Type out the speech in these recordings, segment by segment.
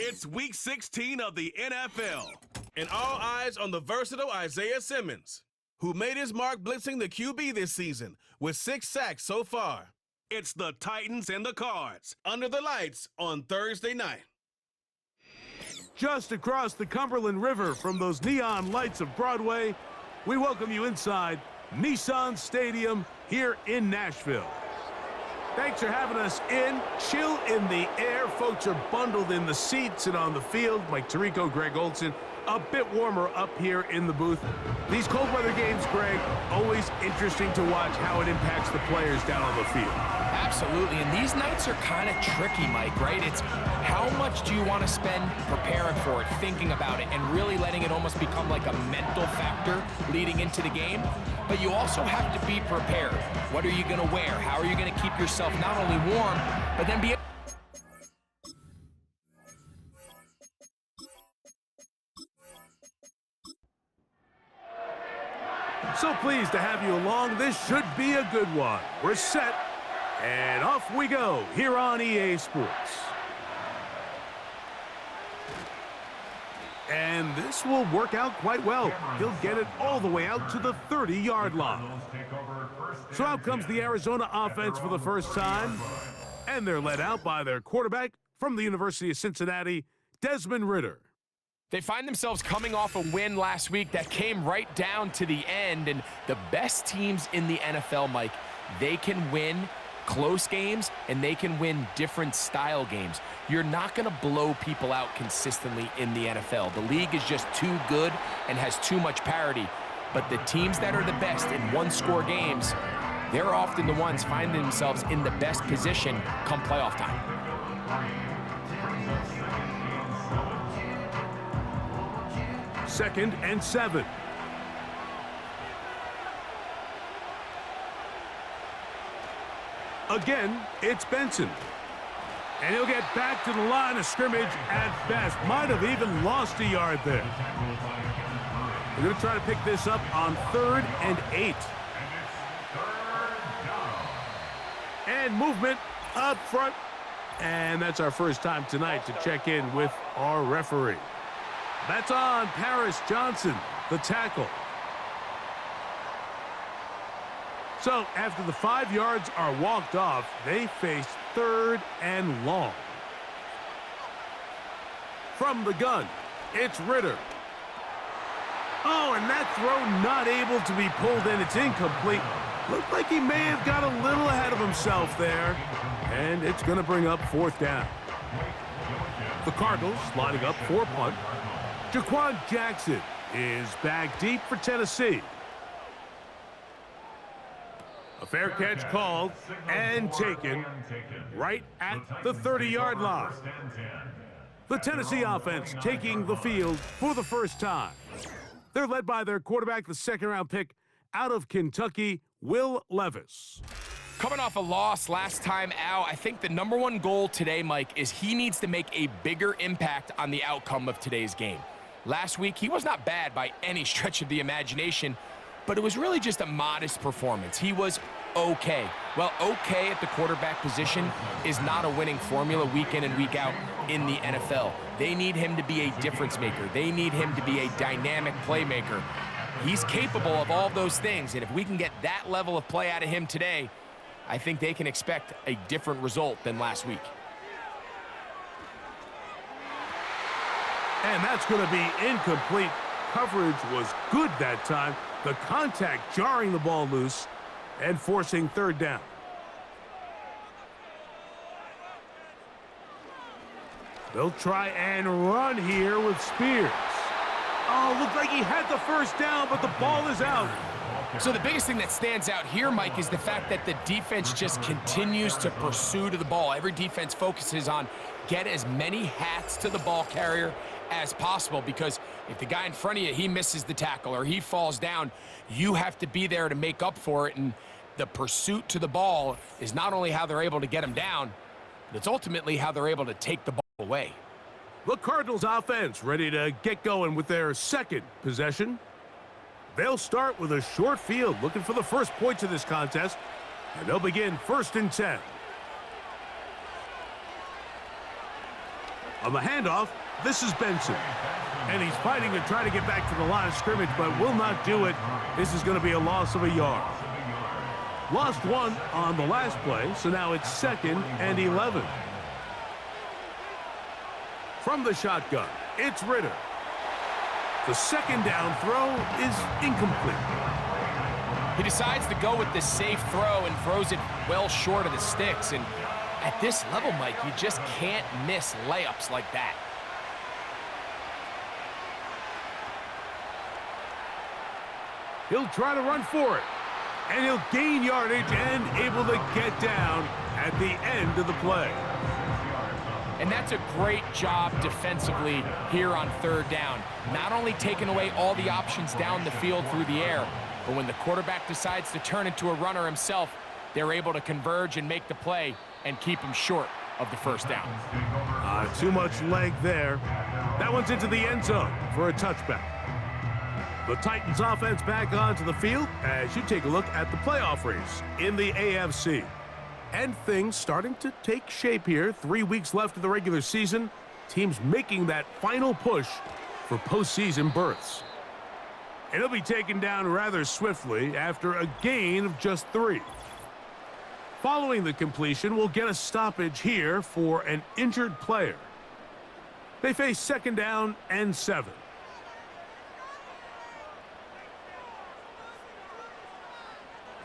It's Week 16 of the NFL, and all eyes on the versatile Isaiah Simmons, who made his mark blitzing the QB this season with 6 sacks so far. It's the Titans and the Cards under the lights on Thursday night. Just across the Cumberland River from those neon lights of Broadway, we welcome you inside Nissan Stadium here in Nashville. Thanks for having us in. Chill in the air. Folks are bundled in the seats and on the field. Mike Tirico, Greg Olson. A bit warmer up here in the booth. These cold weather games, Greg, always interesting to watch how it impacts the players down on the field. Absolutely, and these nights are kind of tricky, Mike, right? It's how much do you want to spend preparing for it, thinking about it, and really letting it almost become like a mental factor leading into the game. But you also have to be prepared. What are you going to wear? How are you going to keep yourself not only warm, but then be able So pleased to have you along. This should be a good one. We're set, and off we go here on EA Sports. And this will work out quite well. He'll get it all the way out to the 30-yard line. So out comes the Arizona offense for the first time, and they're led out by their quarterback from the University of Cincinnati, Desmond Ridder. They find themselves coming off a win last week that came right down to the end, and the best teams in the NFL, Mike, they can win close games and they can win different style games. You're not going to blow people out consistently in the NFL. The league is just too good and has too much parity. But the teams that are the best in one-score games, they're often the ones finding themselves in the best position come playoff time. 2nd and 7. Again, it's Benson. And he'll get back to the line of scrimmage at best. Might have even lost a yard there. We're going to try to pick this up on 3rd and 8. And movement up front. And that's our first time tonight to check in with our referee. That's on Paris Johnson, the tackle. So after the 5 yards are walked off, they face 3rd and long. From the gun, it's Ridder. Oh, and that throw not able to be pulled in. It's incomplete. Looked like he may have got a little ahead of himself there. And it's going to bring up 4th down. The Cardinals lining up for punt. Jaquan Jackson is back deep for Tennessee. A fair catch called and taken right at the 30-yard line. The Tennessee offense taking the field for the first time. They're led by their quarterback, the 2nd-round pick out of Kentucky, Will Levis. Coming off a loss last time out, I think the number one goal today, Mike, is he needs to make a bigger impact on the outcome of today's game. Last week, he was not bad by any stretch of the imagination, but it was really just a modest performance. He was okay. Well, okay at the quarterback position is not a winning formula week in and week out in the NFL. They need him to be a difference maker. They need him to be a dynamic playmaker. He's capable of all those things, and if we can get that level of play out of him today, I think they can expect a different result than last week. And that's going to be incomplete. Coverage was good that time. The contact jarring the ball loose and forcing 3rd down. They'll try and run here with Spears. Oh, looked like he had the 1st down, but the ball is out. So the biggest thing that stands out here, Mike, is the fact that the defense just continues to pursue to the ball. Every defense focuses on get as many hats to the ball carrier as possible, because if the guy in front of you, he misses the tackle or he falls down, you have to be there to make up for it. And the pursuit to the ball is not only how they're able to get him down, but it's ultimately how they're able to take the ball away. The Cardinals offense ready to get going with their 2nd possession. They'll start with a short field, looking for the first points of this contest, and they'll begin 1st and 10. On the handoff, this is Benson. And he's fighting to try to get back to the line of scrimmage, but will not do it. This is going to be a loss of a yard. Lost one on the last play, so now it's 2nd and 11. From the shotgun, it's Ritter. The second down throw is incomplete. He decides to go with the safe throw and throws it well short of the sticks. And at this level, Mike, you just can't miss layups like that. He'll try to run for it. And he'll gain yardage and able to get down at the end of the play. And that's a great job defensively here on 3rd down. Not only taking away all the options down the field through the air, but when the quarterback decides to turn into a runner himself, they're able to converge and make the play and keep him short of the 1st down. Too much leg there. That one's into the end zone for a touchback. The Titans offense back onto the field as you take a look at the playoff race in the AFC. And things starting to take shape here. 3 weeks left of the regular season. Teams making that final push for postseason berths. And he'll be taken down rather swiftly after a gain of just 3. Following the completion, we'll get a stoppage here for an injured player. They face 2nd down and 7.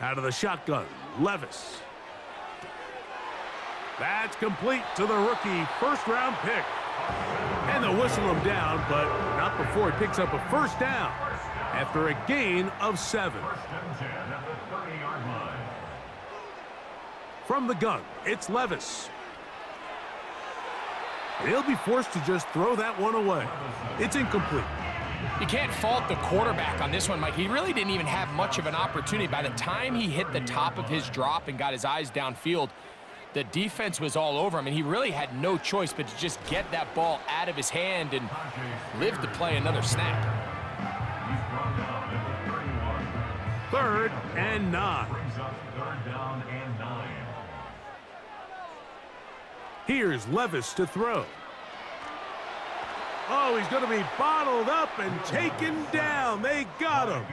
Out of the shotgun, Levis. That's complete to the rookie 1st-round pick. And they'll whistle him down, but not before he picks up a 1st down after a gain of 7. From the gun, it's Levis. And he'll be forced to just throw that one away. It's incomplete. You can't fault the quarterback on this one, Mike. He really didn't even have much of an opportunity. By the time he hit the top of his drop and got his eyes downfield, the defense was all over him, and he really had no choice but to just get that ball out of his hand and live to play another snap. 3rd and 9. Here's Levis to throw. Oh, he's going to be bottled up and taken down. They got him.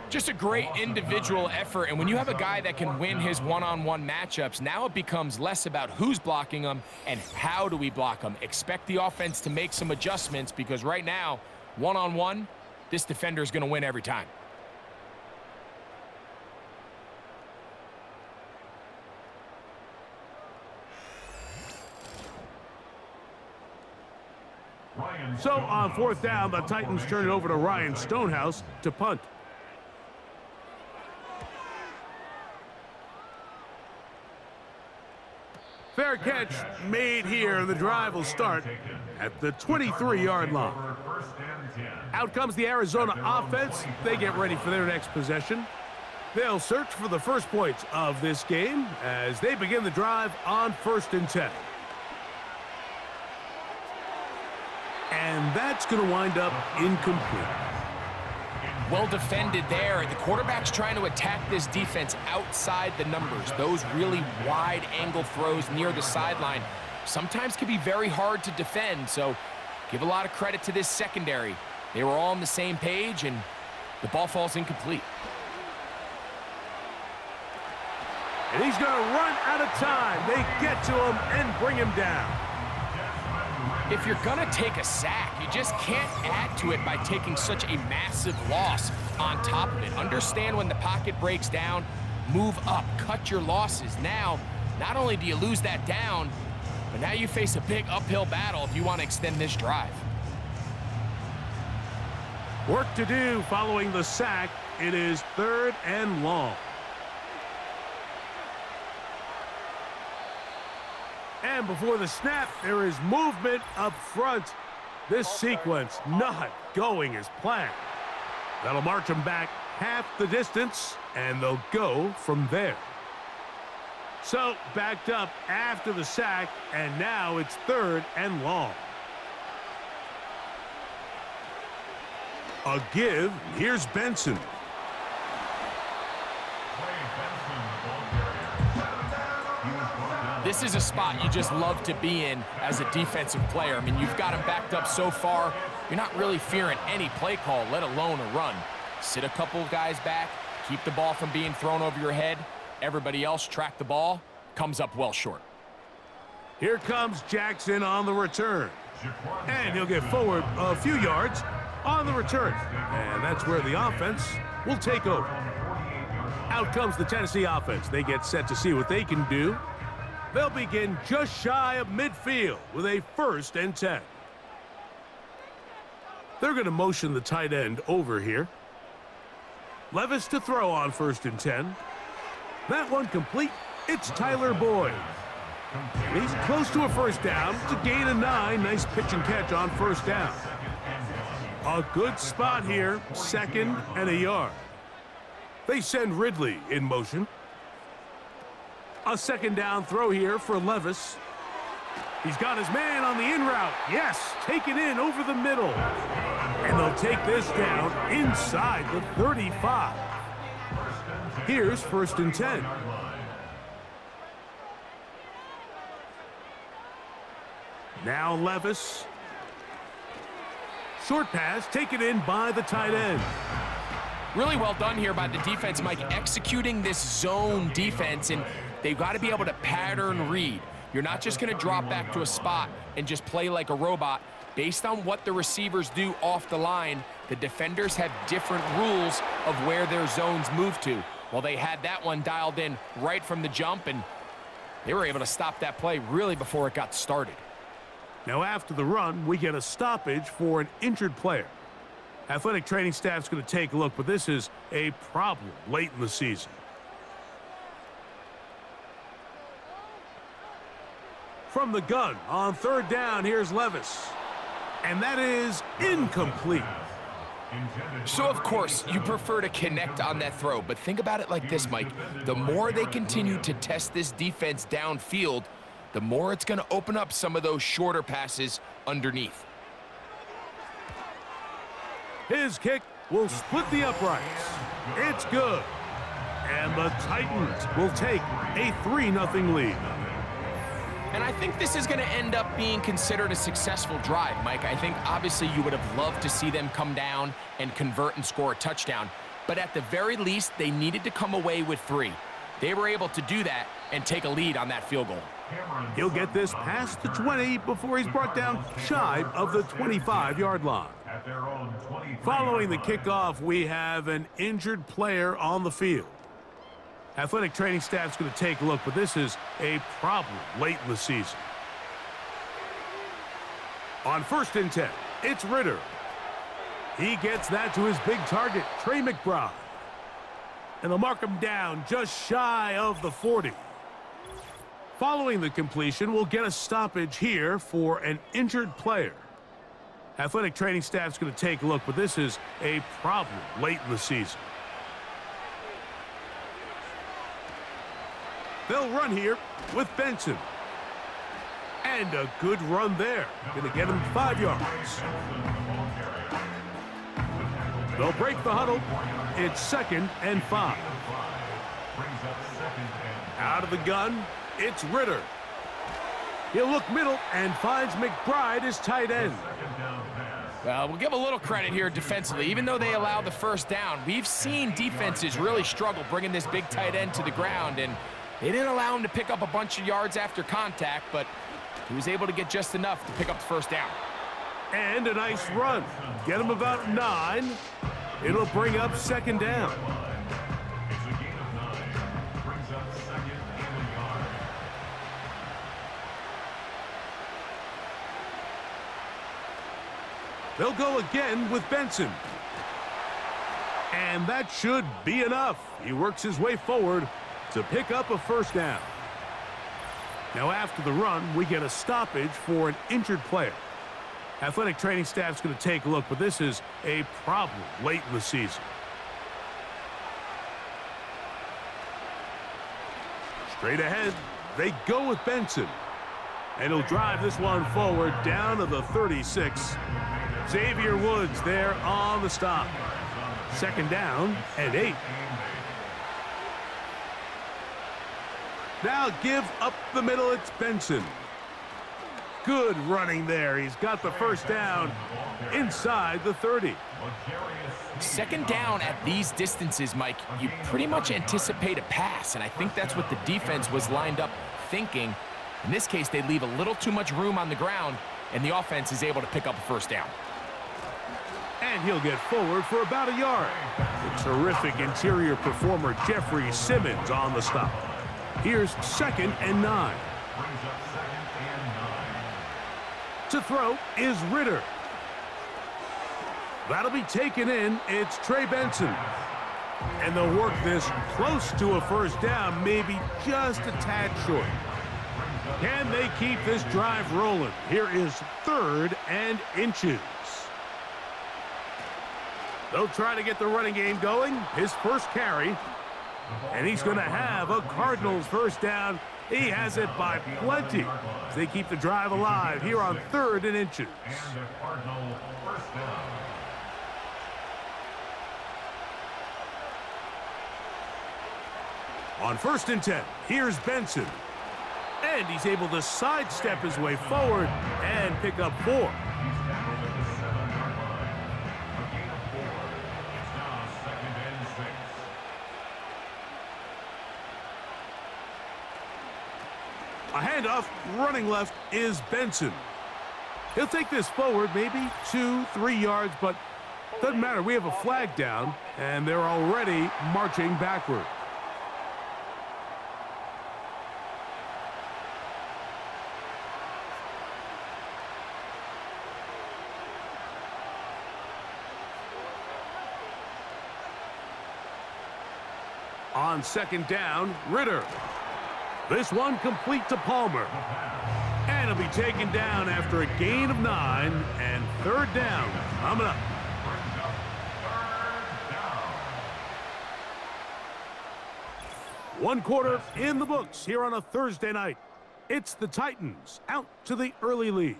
Just a great individual effort, and when you have a guy that can win his one-on-one matchups, now it becomes less about who's blocking him and how do we block him. Expect the offense to make some adjustments because right now, one-on-one, this defender is going to win every time. So on 4th down, the Titans turn it over to Ryan Stonehouse to punt. Fair catch made here. The drive will start at the 23-yard line. Out comes the Arizona offense. They get ready for their next possession. They'll search for the first points of this game as they begin the drive on 1st and 10. And that's going to wind up incomplete. Well defended there. The quarterback's trying to attack this defense outside the numbers. Those really wide angle throws near the sideline sometimes can be very hard to defend. So give a lot of credit to this secondary. They were all on the same page, and the ball falls incomplete. And he's going to run out of time. They get to him and bring him down. If you're going to take a sack, you just can't add to it by taking such a massive loss on top of it. Understand when the pocket breaks down, move up, cut your losses. Now, not only do you lose that down, but now you face a big uphill battle if you want to extend this drive. Work to do following the sack. It is 3rd and long. And before the snap, there is movement up front. This sequence not going as planned. That'll march them back half the distance, and they'll go from there. So, backed up after the sack, and now it's 3rd and long. A give. Here's Benson. This is a spot you just love to be in as a defensive player. I mean, you've got him backed up so far, you're not really fearing any play call, let alone a run. Sit a couple guys back, keep the ball from being thrown over your head. Everybody else track the ball, comes up well short. Here comes Jackson on the return. And he'll get forward a few yards on the return. And that's where the offense will take over. Out comes the Tennessee offense. They get set to see what they can do. They'll begin just shy of midfield with a 1st and 10. They're going to motion the tight end over here. Levis to throw on 1st and 10. That one complete. It's Tyler Boyd. He's close to a 1st down. It's a gain of 9. Nice pitch and catch on 1st down. A good spot here. 2nd and a yard. They send Ridley in motion. A 2nd down throw here for Levis. He's got his man on the in route. Yes, taken in over the middle. And they'll take this down inside the 35. Here's 1st and 10. Now Levis. Short pass taken in by the tight end. Really well done here by the defense, Mike, executing this zone defense, and they've got to be able to pattern read. You're not just going to drop back to a spot and just play like a robot. Based on what the receivers do off the line, the defenders have different rules of where their zones move to. Well, they had that one dialed in right from the jump, and they were able to stop that play really before it got started. Now after the run, we get a stoppage for an injured player. Athletic training staff's going to take a look, but this is a problem late in the season. From the gun on 3rd down, here's Levis. And that is incomplete. So, of course, you prefer to connect on that throw, but think about it like this, Mike. The more they continue to test this defense downfield, the more it's going to open up some of those shorter passes underneath. His kick will split the uprights. It's good. And the Titans will take a 3-0 lead. And I think this is going to end up being considered a successful drive, Mike. I think obviously you would have loved to see them come down and convert and score a touchdown. But at the very least, they needed to come away with 3. They were able to do that and take a lead on that field goal. He'll get this past the 20 before he's brought down shy of the 25-yard line. Following the kickoff, we have an injured player on the field. Athletic training staff's going to take a look, but this is a problem late in the season. On 1st and 10, it's Ritter. He gets that to his big target, Trey McBride. And they'll mark him down just shy of the 40. Following the completion, we'll get a stoppage here for an injured player. Athletic training staff's going to take a look, but this is a problem late in the season. They'll run here with Benson. And a good run there. Going to get him 5 yards. They'll break the huddle. It's 2nd and 5. Out of the gun, it's Ritter. He'll look middle and finds McBride as tight end. Well, we'll give a little credit here defensively. Even though they allow the 1st down, we've seen defenses really struggle bringing this big tight end to the ground, and they didn't allow him to pick up a bunch of yards after contact, but he was able to get just enough to pick up the 1st down. And a nice run. Get him about 9. It'll bring up 2nd down. They'll go again with Benson. And that should be enough. He works his way forward to pick up a 1st down. Now after the run, we get a stoppage for an injured player. Athletic training staff's going to take a look, but this is a problem late in the season. Straight ahead, they go with Benson. And he'll drive this one forward down to the 36. Xavier Woods there on the stop. 2nd down and 8. Now give up the middle, it's Benson. Good running there. He's got the first down inside the 30. Second down at these distances, Mike, you pretty much anticipate a pass, and I think that's what the defense was lined up thinking. In this case, they leave a little too much room on the ground, and the offense is able to pick up a first down. And he'll get forward for about a yard. The terrific interior performer Jeffrey Simmons on the stop. Here's 2nd and 9. To throw is Ritter. That'll be taken in. It's Trey Benson. And they'll work this close to a first down, maybe just a tad short. Can they keep this drive rolling? Here is 3rd and inches. They'll try to get the running game going. His first carry. And he's going to have a Cardinals first down. He has it by plenty as they keep the drive alive here on 3rd and inches. On 1st and 10, here's Benson. And he's able to sidestep his way forward and pick up 4. A handoff, running left is Benson. He'll take this forward, maybe 2-3 yards, but doesn't matter. We have a flag down, and they're already marching backward. On 2nd down, Ritter. This one complete to Palmer. And it'll be taken down after a gain of 9 and 3rd down. Coming up. One quarter in the books here on a Thursday night. It's the Titans out to the early lead.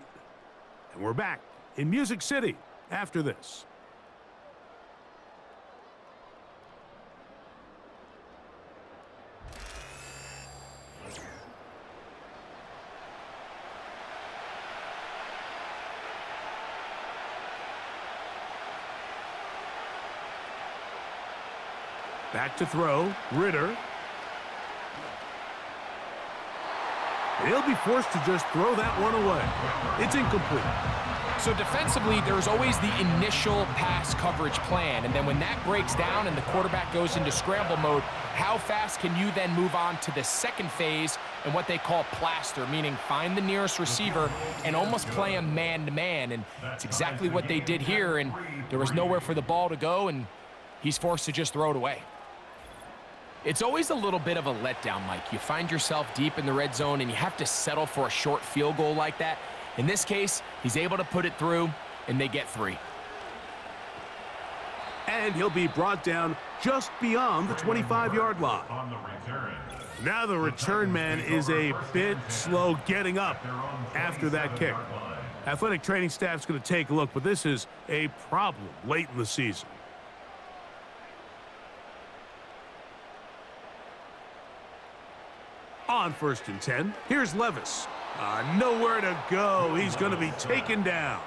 And we're back in Music City after this. Back to throw, Ritter. He'll be forced to just throw that one away. It's incomplete. So defensively, there's always the initial pass coverage plan, and then when that breaks down and the quarterback goes into scramble mode, how fast can you then move on to the second phase and what they call plaster, meaning find the nearest receiver and almost play him man-to-man, and it's exactly what they did here, and there was nowhere for the ball to go, and he's forced to just throw it away. It's always a little bit of a letdown, Mike. You find yourself deep in the red zone, and you have to settle for a short field goal like that. In this case, he's able to put it through, and they get 3. And he'll be brought down just beyond the 25-yard line. Now the return man is a bit slow getting up after that kick. Athletic training staff's going to take a look, but this is a problem late in the season. On 1st and 10, here's Levis. Nowhere to go. He's going to be taken down.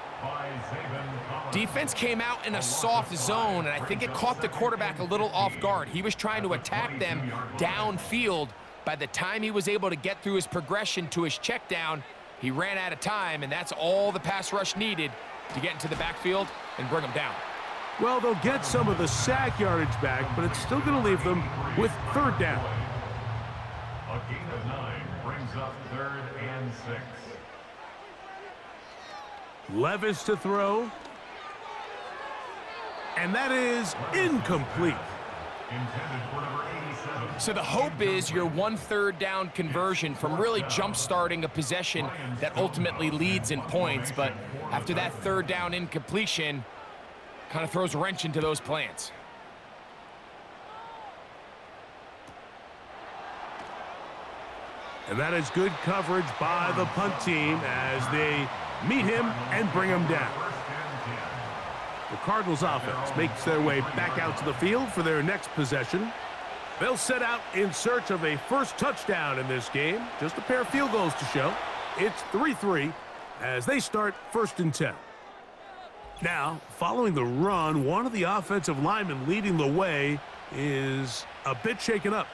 Defense came out in a soft zone, and I think it caught the quarterback a little off guard. He was trying to attack them downfield. By the time he was able to get through his progression to his check down, he ran out of time, and that's all the pass rush needed to get into the backfield and bring him down. Well, they'll get some of the sack yardage back, but it's still going to leave them with 3rd down. A gain of 9 brings up 3rd and 6. Levis to throw. And that is incomplete. Intended for number 87. So the hope is your 1/3 down conversion from really jump-starting a possession that ultimately leads in points. But after that 3rd down incompletion, kind of throws a wrench into those plans. And that is good coverage by the punt team as they meet him and bring him down. The Cardinals offense makes their way back out to the field for their next possession. They'll set out in search of a first touchdown in this game. Just a pair of field goals to show. It's 3-3 as they start 1st and 10. Now, following the run, one of the offensive linemen leading the way is a bit shaken up.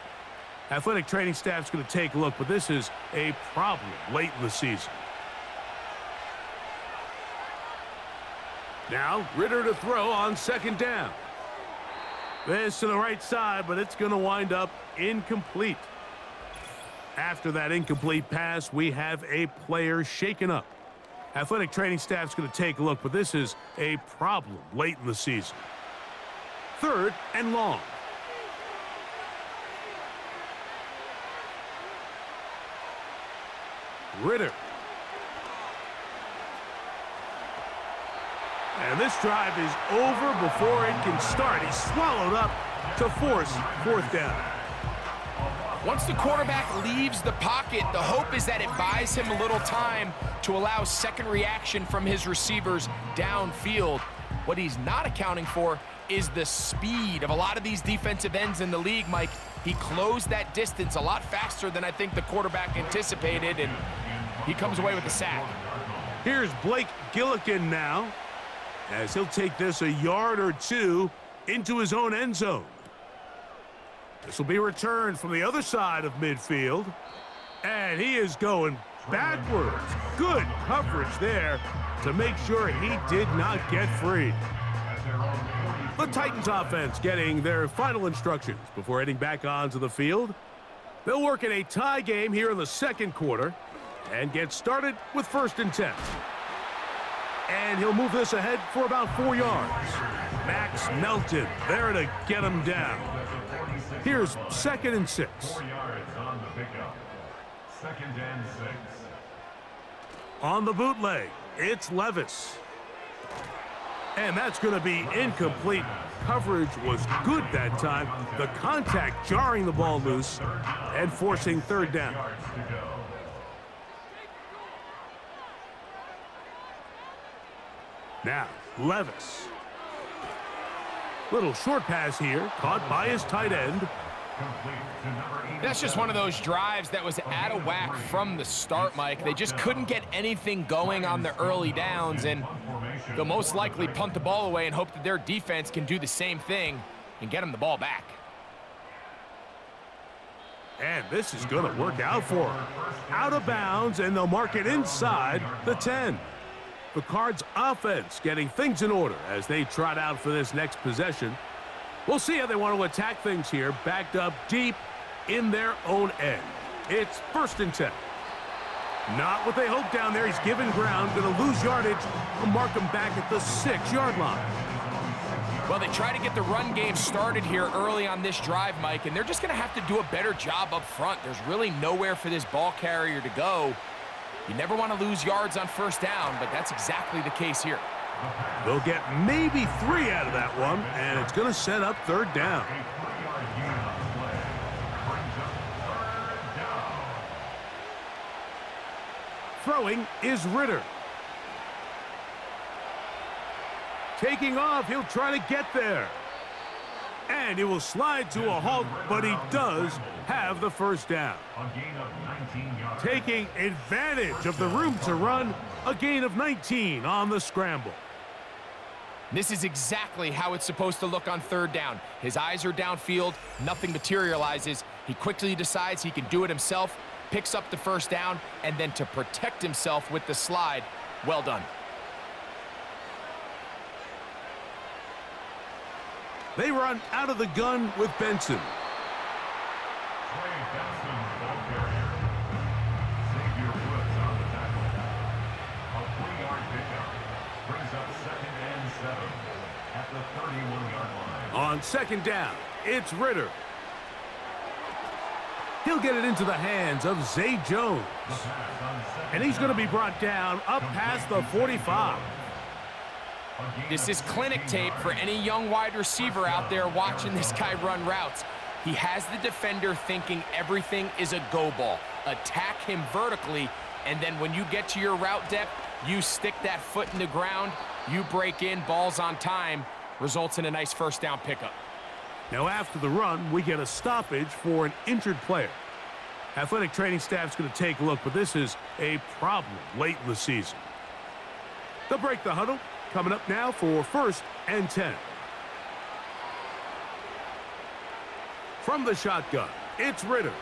Athletic training staff's going to take a look, but this is a problem late in the season. Now, Ritter to throw on 2nd down. This to the right side, but it's going to wind up incomplete. After that incomplete pass, we have a player shaken up. Athletic training staff's going to take a look, but this is a problem late in the season. 3rd and long. Ritter. And this drive is over before it can start. He's swallowed up to force 4th down. Once the quarterback leaves the pocket, the hope is that it buys him a little time to allow second reaction from his receivers downfield. What he's not accounting for is the speed of a lot of these defensive ends in the league, Mike. He closed that distance a lot faster than I think the quarterback anticipated, and he comes away with the sack. Here's Blake Gillikin now, as he'll take this a yard or two into his own end zone. This will be returned from the other side of midfield, and he is going backwards. Good coverage there to make sure he did not get free. The Titans offense getting their final instructions before heading back onto the field. They'll work in a tie game here in the 2nd quarter and get started with 1st and 10. And he'll move this ahead for about 4 yards. Max Melton there to get him down. Here's 2nd and 6. 4 yards on the pickup. 2nd and 6. On the bootleg, it's Levis. And that's going to be incomplete. Coverage was good that time. The contact jarring the ball loose and forcing 3rd down. Now, Levis. Little short pass here, caught by his tight end. That's just one of those drives that was out of whack from the start, Mike. They just couldn't get anything going on the early downs, and they'll most likely punt the ball away and hope that their defense can do the same thing and get them the ball back. And this is going to work out for him. Out of bounds, and they'll mark it inside the 10. The Cards offense getting things in order as they trot out for this next possession. We'll see how they want to attack things here, backed up deep in their own end. It's 1st and 10. Not what they hoped down there. He's given ground, going to lose yardage. We'll mark him back at the 6-yard line. Well, they try to get the run game started here early on this drive, Mike, and they're just going to have to do a better job up front. There's really nowhere for this ball carrier to go. You never want to lose yards on 1st down, but that's exactly the case here. They'll get maybe 3 out of that one, and it's going to set up 3rd down. Throwing is Ritter. Taking off, he'll try to get there. And he will slide to a halt, but he does have the 1st down. Taking advantage of the room to run, a gain of 19 on the scramble. This is exactly how it's supposed to look on 3rd down. His eyes are downfield, nothing materializes. He quickly decides he can do it himself, picks up the 1st down, and then to protect himself with the slide, well done. They run out of the gun with Benson. On 2nd down, it's Ritter. He'll get it into the hands of Zay Jones. And he's going to be brought down up past the 45. This is clinic tape for any young wide receiver out there watching this guy run routes. He has the defender thinking everything is a go ball. Attack him vertically, and then when you get to your route depth, you stick that foot in the ground, you break in, balls on time, results in a nice 1st down pickup. Now after the run, we get a stoppage for an injured player. Athletic training staff's going to take a look, but this is a problem late in the season. They'll break the huddle. Coming up now for 1st and 10. From the shotgun, it's Ritter.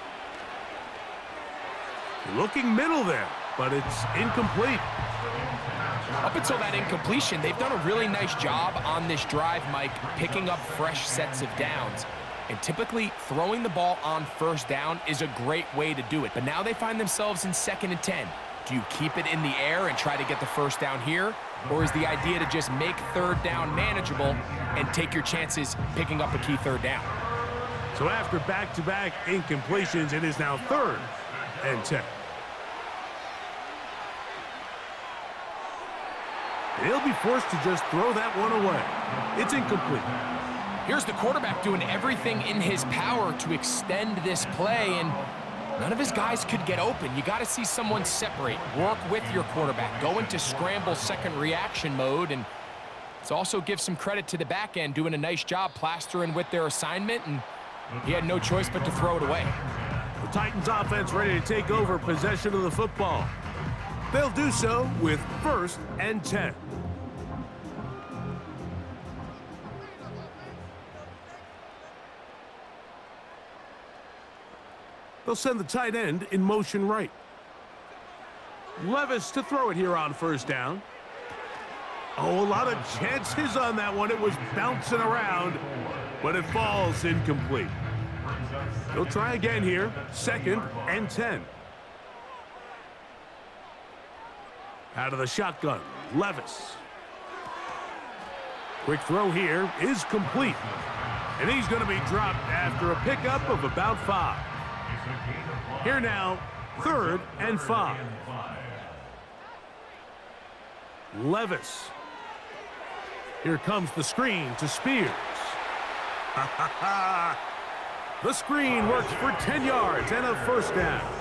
Looking middle there, but it's incomplete. Up until that incompletion, they've done a really nice job on this drive, Mike, picking up fresh sets of downs. And typically, throwing the ball on 1st down is a great way to do it. But now they find themselves in 2nd and 10. Do you keep it in the air and try to get the 1st down here? Or is the idea to just make 3rd down manageable and take your chances picking up a key 3rd down? So after back-to-back incompletions, it is now 3rd and 10. He'll be forced to just throw that one away. It's incomplete. Here's the quarterback doing everything in his power to extend this play, and none of his guys could get open. You got to see someone separate, work with your quarterback, go into scramble second reaction mode, and let's also give some credit to the back end doing a nice job plastering with their assignment, and he had no choice but to throw it away. The Titans offense ready to take over possession of the football. They'll do so with 1st and 10. They'll send the tight end in motion right. Levis to throw it here on 1st down. Oh, a lot of chances on that one. It was bouncing around, but it falls incomplete. He'll try again here, 2nd and 10. Out of the shotgun, Levis. Quick throw here is complete. And he's going to be dropped after a pickup of about 5. Here now, 3rd and 5. Levis. Here comes the screen to Spears. The screen works for 10 yards and a 1st down.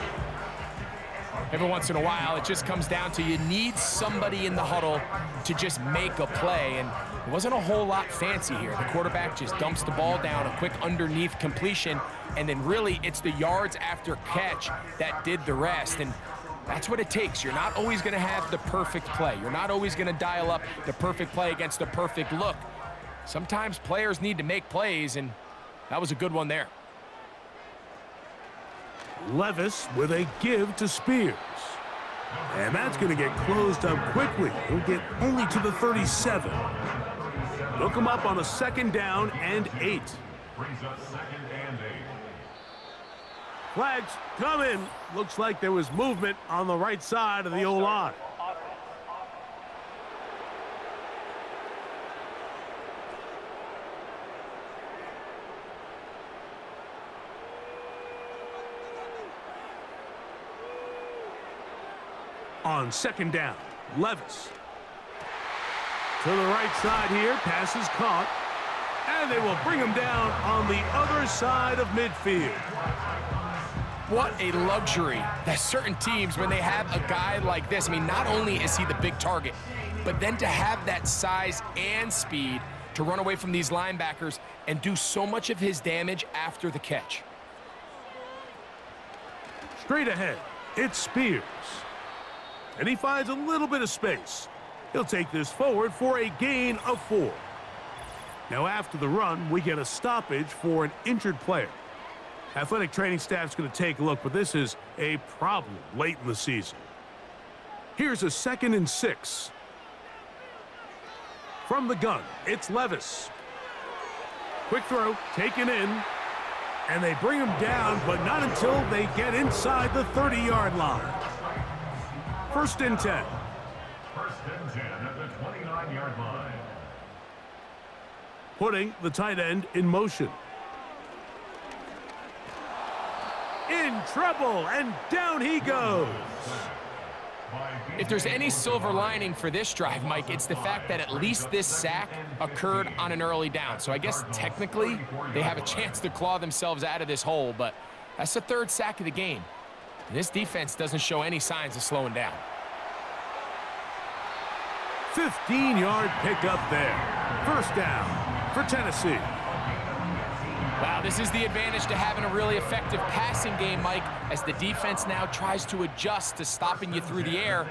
Every once in a while, it just comes down to you need somebody in the huddle to just make a play, and it wasn't a whole lot fancy here. The quarterback just dumps the ball down, a quick underneath completion, and then really it's the yards after catch that did the rest, and that's what it takes. You're not always going to have the perfect play. You're not always going to dial up the perfect play against the perfect look. Sometimes players need to make plays, and that was a good one there. Levis with a give to Spears. And that's going to get closed up quickly. He'll get only to the 37. They'll come up on a 2nd down and 8. Brings up 2nd and 8. Flags come in. Looks like there was movement on the right side of the O-line. On 2nd down, Levis. To the right side here, pass is caught. And they will bring him down on the other side of midfield. What a luxury that certain teams, when they have a guy like this, I mean, not only is he the big target, but then to have that size and speed to run away from these linebackers and do so much of his damage after the catch. Straight ahead, it's Spears. And he finds a little bit of space. He'll take this forward for a gain of 4. Now after the run, we get a stoppage for an injured player. Athletic training staff's going to take a look, but this is a problem late in the season. Here's a 2nd and 6. From the gun, it's Levis. Quick throw, taken in. And they bring him down, but not until they get inside the 30-yard line. 1st and 10. 1st and 10 at the 29-yard line. Putting the tight end in motion. In trouble, and down he goes. If there's any silver lining for this drive, Mike, it's the fact that at least this sack occurred on an early down. So I guess technically they have a chance to claw themselves out of this hole, but that's the 3rd sack of the game. And this defense doesn't show any signs of slowing down. 15-yard pickup there. 1st down for Tennessee. this is the advantage to having a really effective passing game, Mike, as the defense now tries to adjust to stopping you through the air.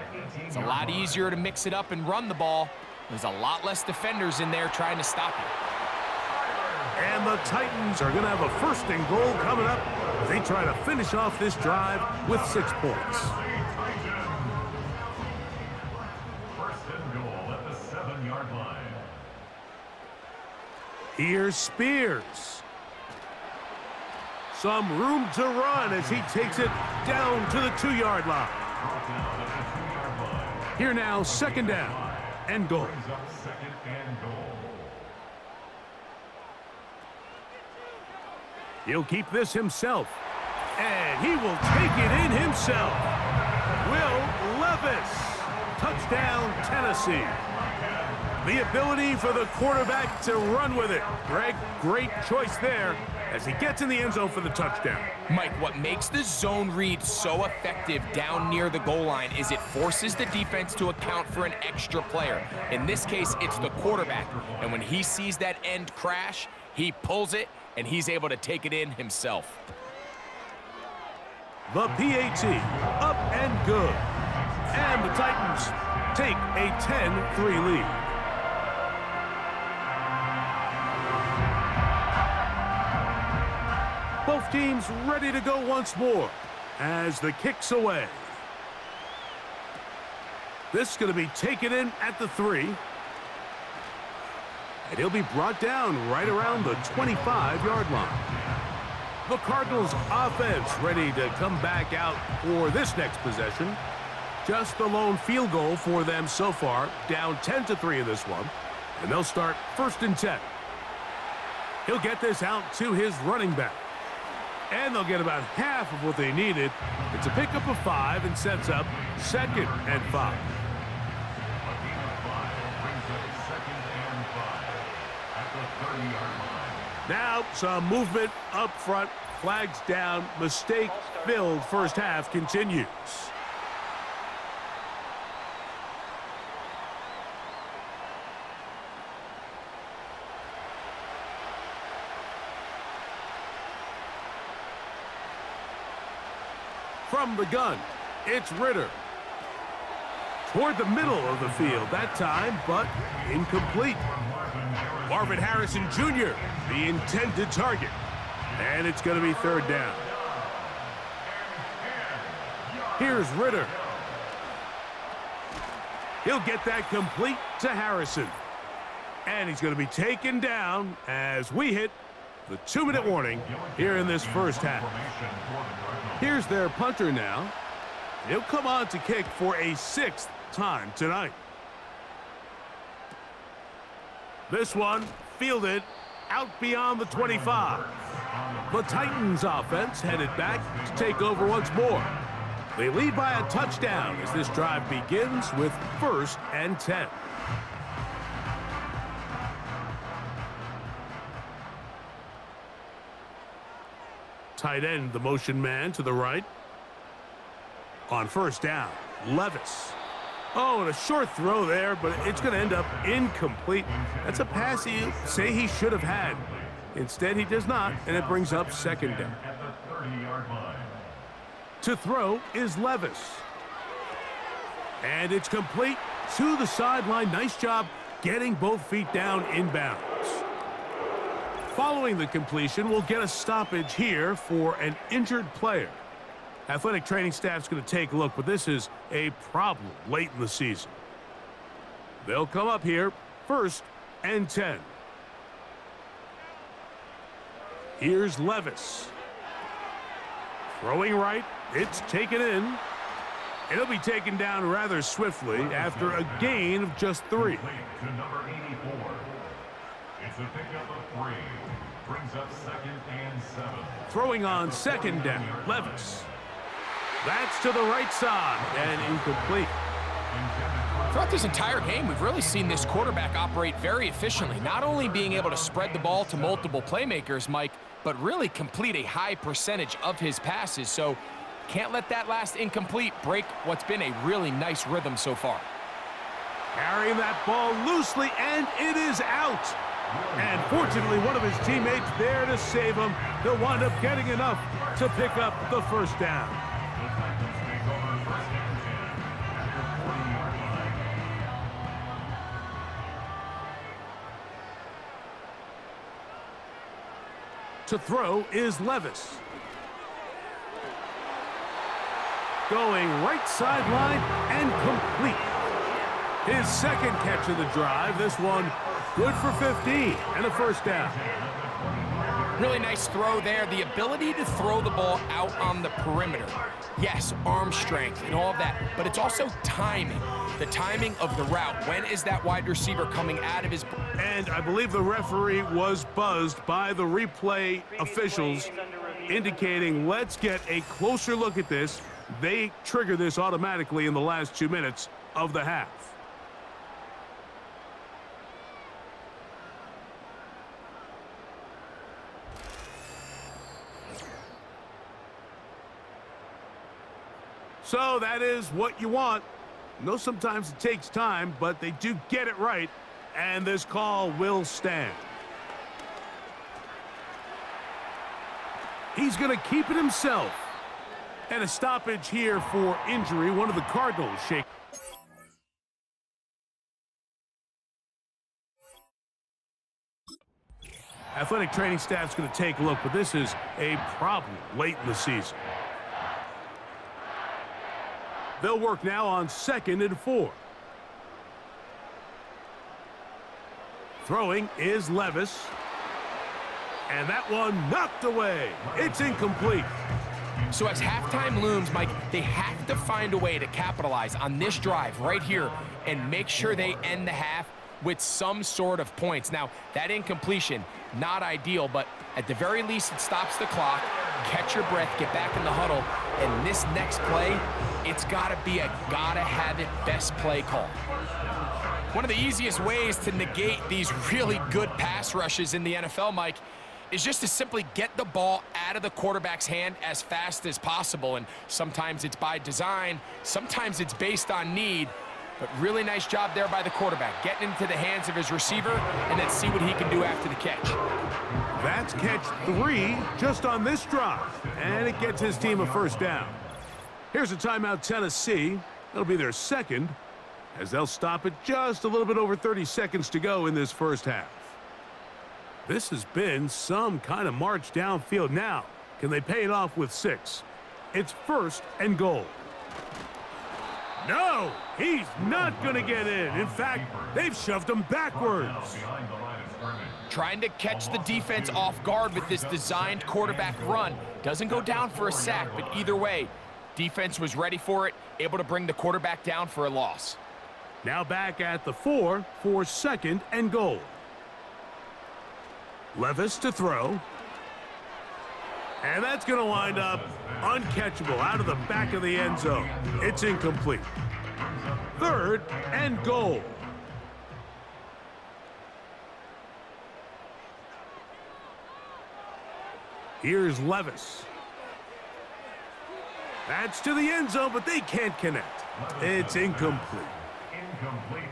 It's a lot easier to mix it up and run the ball. There's a lot less defenders in there trying to stop you. And the Titans are going to have a 1st and goal coming up as they try to finish off this drive with 6 points. 1st and goal at the 7-yard line. Here's Spears. Some room to run as he takes it down to the 2-yard line. Here now, 2nd down and goal. Brings up 2nd and goal. He'll keep this himself, and he will take it in himself. Will Levis. Touchdown, Tennessee. The ability for the quarterback to run with it. Greg, great choice there as he gets in the end zone for the touchdown. Mike, what makes the zone read so effective down near the goal line is it forces the defense to account for an extra player. In this case, it's the quarterback. And when he sees that end crash, he pulls it, and he's able to take it in himself. The PAT, up and good. And the Titans take a 10-3 lead. Both teams ready to go once more as the kick's away. This is going to be taken in at the 3. And he'll be brought down right around the 25-yard line. The Cardinals offense ready to come back out for this next possession. Just the lone field goal for them so far, down 10-3 in this one. And they'll start 1st and 10. He'll get this out to his running back. And they'll get about half of what they needed. It's a pickup of 5 and sets up 2nd and 5. A gain of 5 brings up 2nd and 5 at the 30-yard line. Now some movement up front. Flags down. Mistake-filled first half continues. From the gun, it's Ritter. Toward the middle of the field that time, but incomplete. Marvin Harrison Jr., the intended target. And it's going to be 3rd down. Here's Ritter. He'll get that complete to Harrison. And he's going to be taken down as we hit the 2-minute warning here in this first half. Here's their punter now. He'll come on to kick for a 6th time tonight. This one fielded out beyond the 25. The Titans offense headed back to take over once more. They lead by a touchdown as this drive begins with 1st and 10. Tight end, the motion man to the right. On 1st down, Levis. Oh, and a short throw there, but it's going to end up incomplete. That's a pass you say he should have had. Instead, he does not, and it brings up 2nd down. At the 30-yard line. To throw is Levis. And it's complete to the sideline. Nice job getting both feet down inbounds. Following the completion, we'll get a stoppage here for an injured player. Athletic training staff's going to take a look, but this is a problem late in the season. They'll come up here 1st and 10. Here's Levis. Throwing right, it's taken in. It'll be taken down rather swiftly after a gain of just 3. To number 84. It's a pickup of 3. Brings up 2nd and 7. Throwing on 2nd down, Levis. That's to the right side and incomplete. Throughout this entire game, we've really seen this quarterback operate very efficiently, not only being able to spread the ball to multiple playmakers, Mike, but really complete a high percentage of his passes. So can't let that last incomplete break what's been a really nice rhythm so far. Carrying that ball loosely, and it is out. And fortunately, one of his teammates there to save him. He'll wind up getting enough to pick up the first down. The Titans take over first and 10 at the 40-yard line. To throw is Levis. Going right sideline and complete. His second catch of the drive. This one good for 15 and a first down. Really nice throw there. The ability to throw the ball out on the perimeter. Yes, arm strength and all of that, but it's also timing. The timing of the route. When is that wide receiver coming out of his... And I believe the referee was buzzed by the replay officials, indicating let's get a closer look at this. They trigger this automatically in the last 2 minutes of the half. So that is what you want. I know sometimes it takes time, but they do get it right, and this call will stand. He's going to keep it himself. And a stoppage here for injury. One of the Cardinals shake. Athletic training staff's going to take a look, but this is a problem late in the season. They'll work now on 2nd and 4. Throwing is Levis. And that one knocked away. It's incomplete. So as halftime looms, Mike, they have to find a way to capitalize on this drive right here and make sure they end the half with some sort of points. Now, that incompletion, not ideal, but at the very least, it stops the clock. Catch your breath, get back in the huddle, and this next play, it's got to be a gotta-have-it best play call. One of the easiest ways to negate these really good pass rushes in the NFL, Mike, is just to simply get the ball out of the quarterback's hand as fast as possible. And sometimes it's by design, sometimes it's based on need, but really nice job there by the quarterback, getting into the hands of his receiver, and then see what he can do after the catch. That's catch 3 just on this drive, and it gets his team a first down. Here's a timeout, Tennessee. It'll be their second, as they'll stop it just a little bit over 30 seconds to go in this first half. This has been some kind of march downfield. Now, can they pay it off with 6? It's 1st and goal. No, he's not going to get in. In fact, they've shoved him backwards. Trying to catch the defense off guard with this designed quarterback run. Doesn't go down for a sack, but either way, defense was ready for it, able to bring the quarterback down for a loss. Now back at the 4 for 2nd and goal. Levis to throw. And that's going to wind up uncatchable out of the back of the end zone. It's incomplete. 3rd and goal. Here's Levis. That's to the end zone, but they can't connect. It's incomplete.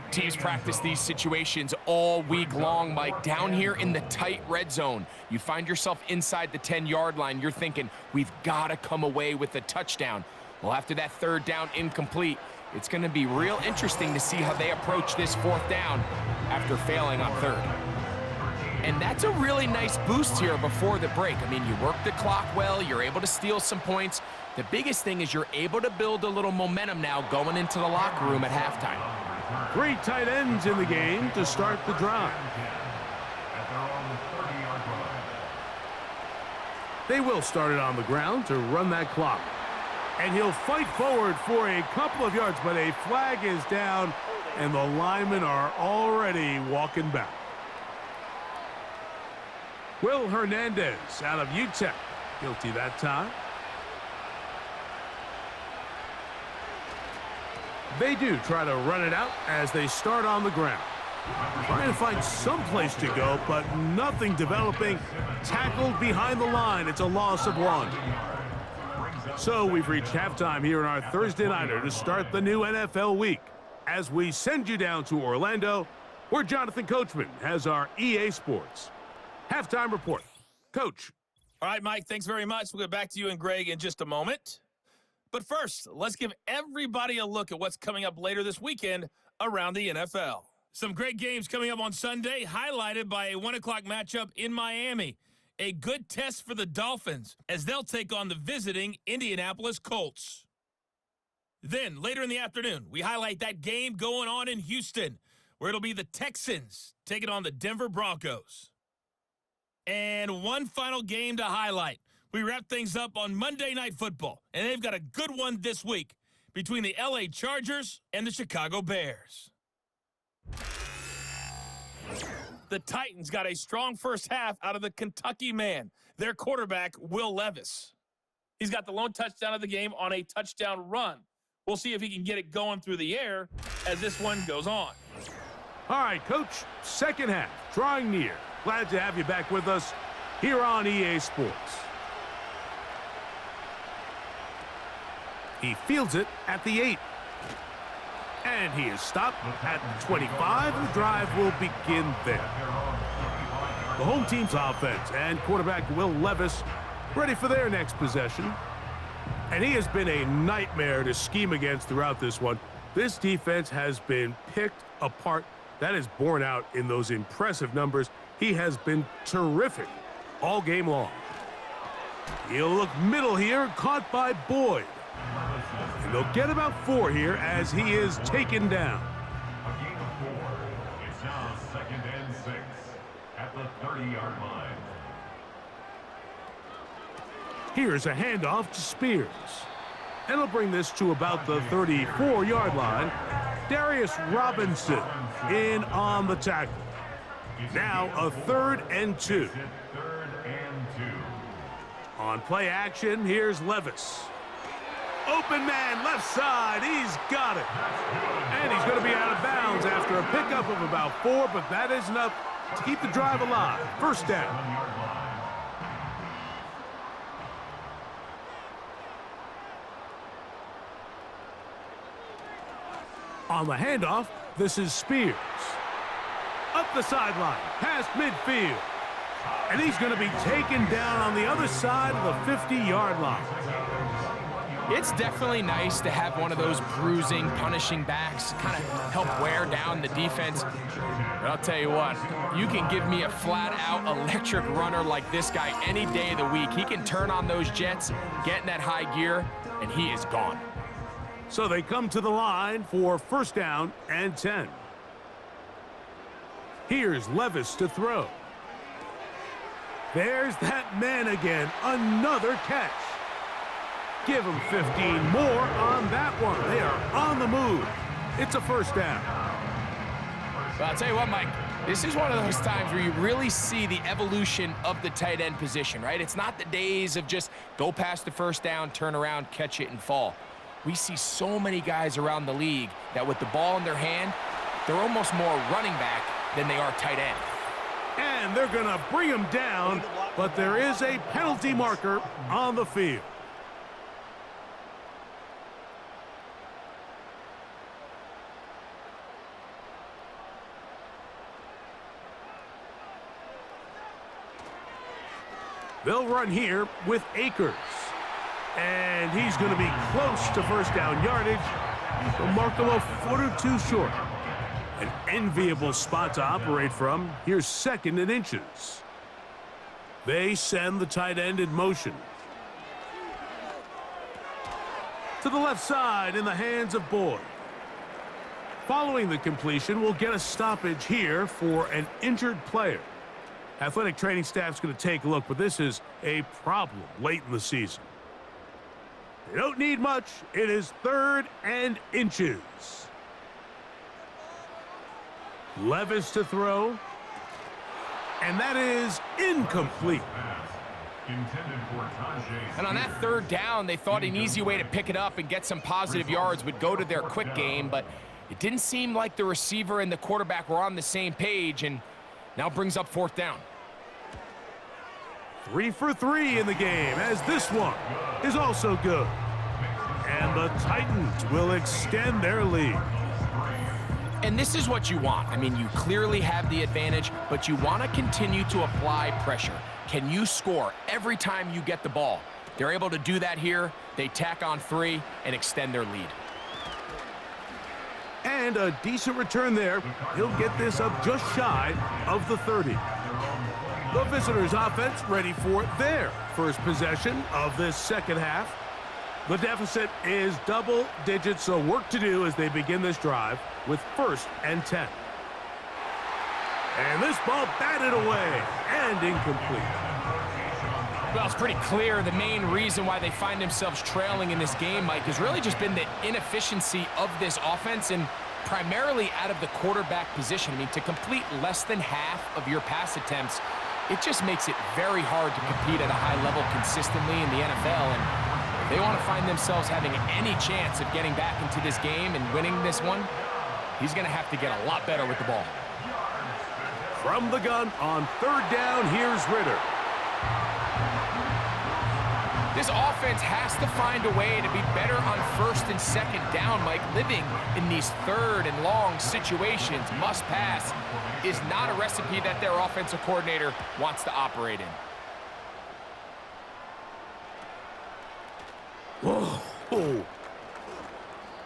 Teams practice these situations all week long, Mike. Down here in the tight red zone, you find yourself inside the 10-yard line. You're thinking, we've got to come away with a touchdown. Well, after that 3rd down incomplete, it's going to be real interesting to see how they approach this 4th down after failing on 3rd. And that's a really nice boost here before the break. I mean, you work the clock well, you're able to steal some points. The biggest thing is you're able to build a little momentum now going into the locker room at halftime. 3 tight ends in the game to start the drive. They will start it on the ground to run that clock. And he'll fight forward for a couple of yards, but a flag is down, and the linemen are already walking back. Will Hernandez out of UTEP. Guilty that time. They do try to run it out as they start on the ground. Trying to find some place to go, but nothing developing. Tackled behind the line. It's a loss of 1. So we've reached halftime here in our Thursday Nighter to start the new NFL week. As we send you down to Orlando where Jonathan Coachman has our EA Sports halftime report. Coach. All right, Mike, thanks very much. We'll get back to you and Greg in just a moment. But first, let's give everybody a look at what's coming up later this weekend around the NFL. Some great games coming up on Sunday, highlighted by a 1 o'clock matchup in Miami. A good test for the Dolphins as they'll take on the visiting Indianapolis Colts. Then, later in the afternoon, we highlight that game going on in Houston, where it'll be the Texans taking on the Denver Broncos. And one final game to highlight. We wrap things up on Monday Night Football, and they've got a good one this week between the LA Chargers and the Chicago Bears. The Titans got a strong first half out of the Kentucky man, their quarterback, Will Levis. He's got the lone touchdown of the game on a touchdown run. We'll see if he can get it going through the air as this one goes on. All right, Coach, second half, drawing near. Glad to have you back with us here on EA Sports. He fields it at the 8. And he is stopped at the 25. The drive will begin there. The home team's offense and quarterback Will Levis ready for their next possession. And he has been a nightmare to scheme against throughout this one. This defense has been picked apart. That is borne out in those impressive numbers. He has been terrific all game long. He'll look middle here, caught by Boyd. And they'll get about 4 here as he is taken down. A gain of 4. It's now 2nd and 6 at the 30-yard line. Here's a handoff to Spears. And he'll bring this to about the 34-yard line. Darius Robinson in on the tackle. Now a 3rd and 2. 3rd and 2. On play action, here's Levis. Open man, left side, he's got it. And he's going to be out of bounds after a pickup of about 4, but that is enough to keep the drive alive. First down. On the handoff, this is Spears. Up the sideline, past midfield. And he's going to be taken down on the other side of the 50-yard line. It's definitely nice to have one of those bruising, punishing backs kind of help wear down the defense. But I'll tell you what, you can give me a flat-out electric runner like this guy any day of the week. He can turn on those jets, get in that high gear, and he is gone. So they come to the line for first down and 10. Here's Levis to throw. There's that man again, another catch. Give him 15 more on that one. They are on the move. It's a first down. Well, I'll tell you what, Mike, this is one of those times where you really see the evolution of the tight end position, right? It's not the days of just go past the first down, turn around, catch it, and fall. We see so many guys around the league that with the ball in their hand, they're almost more running back than they are tight end. And they're going to bring him down, but there is a penalty marker on the field. They'll run here with Akers. And he's going to be close to first down yardage. They'll mark him a foot or 2 short. An enviable spot to operate from. Here's 2nd and inches. They send the tight end in motion. To the left side in the hands of Boyd. Following the completion, we'll get a stoppage here for an injured player. Athletic training staff's going to take a look, but this is a problem late in the season. They don't need much. It is 3rd and inches. Levis to throw. And that is incomplete. And on that 3rd down, they thought an easy way to pick it up and get some positive yards would go to their quick game, but it didn't seem like the receiver and the quarterback were on the same page, and now brings up 4th down. 3 for 3 in the game, as this one is also good. And the Titans will extend their lead. And this is what you want. I mean, you clearly have the advantage, but you want to continue to apply pressure. Can you score every time you get the ball? They're able to do that here. They tack on 3 and extend their lead. And a decent return there. He'll get this up just shy of the 30. The visitors' offense ready for their first possession of this second half. The deficit is double digits, so work to do as they begin this drive with 1st and 10. And this ball batted away and incomplete. Well, it's pretty clear the main reason why they find themselves trailing in this game, Mike, has really just been the inefficiency of this offense and primarily out of the quarterback position. I mean, to complete less than half of your pass attempts, it just makes it very hard to compete at a high level consistently in the NFL. And if they want to find themselves having any chance of getting back into this game and winning this one, he's going to have to get a lot better with the ball. From the gun on 3rd down, here's Ritter. This offense has to find a way to be better on 1st and 2nd down, Mike. Living in these 3rd and long situations, must pass, is not a recipe that their offensive coordinator wants to operate in. Whoa. Oh.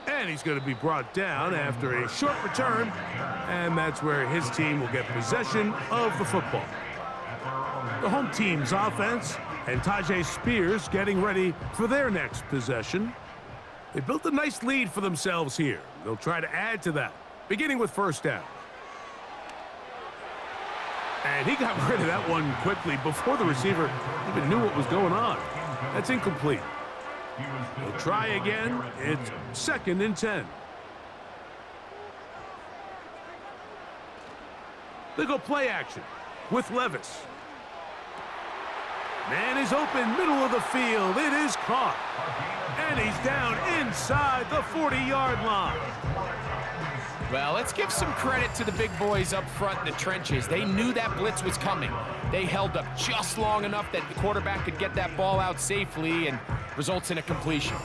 And he's going to be brought down after a short return, and that's where his team will get possession of the football. The home team's offense and Tajay Spears getting ready for their next possession. They built a nice lead for themselves here. They'll try to add to that, beginning with 1st down. And he got rid of that one quickly before the receiver even knew what was going on. That's incomplete. They'll try again. It's 2nd and 10. They go play action with Levis. Man is open, middle of the field. It is caught. And he's down inside the 40-yard line. Well, let's give some credit to the big boys up front in the trenches. They knew that blitz was coming. They held up just long enough that the quarterback could get that ball out safely and results in a completion.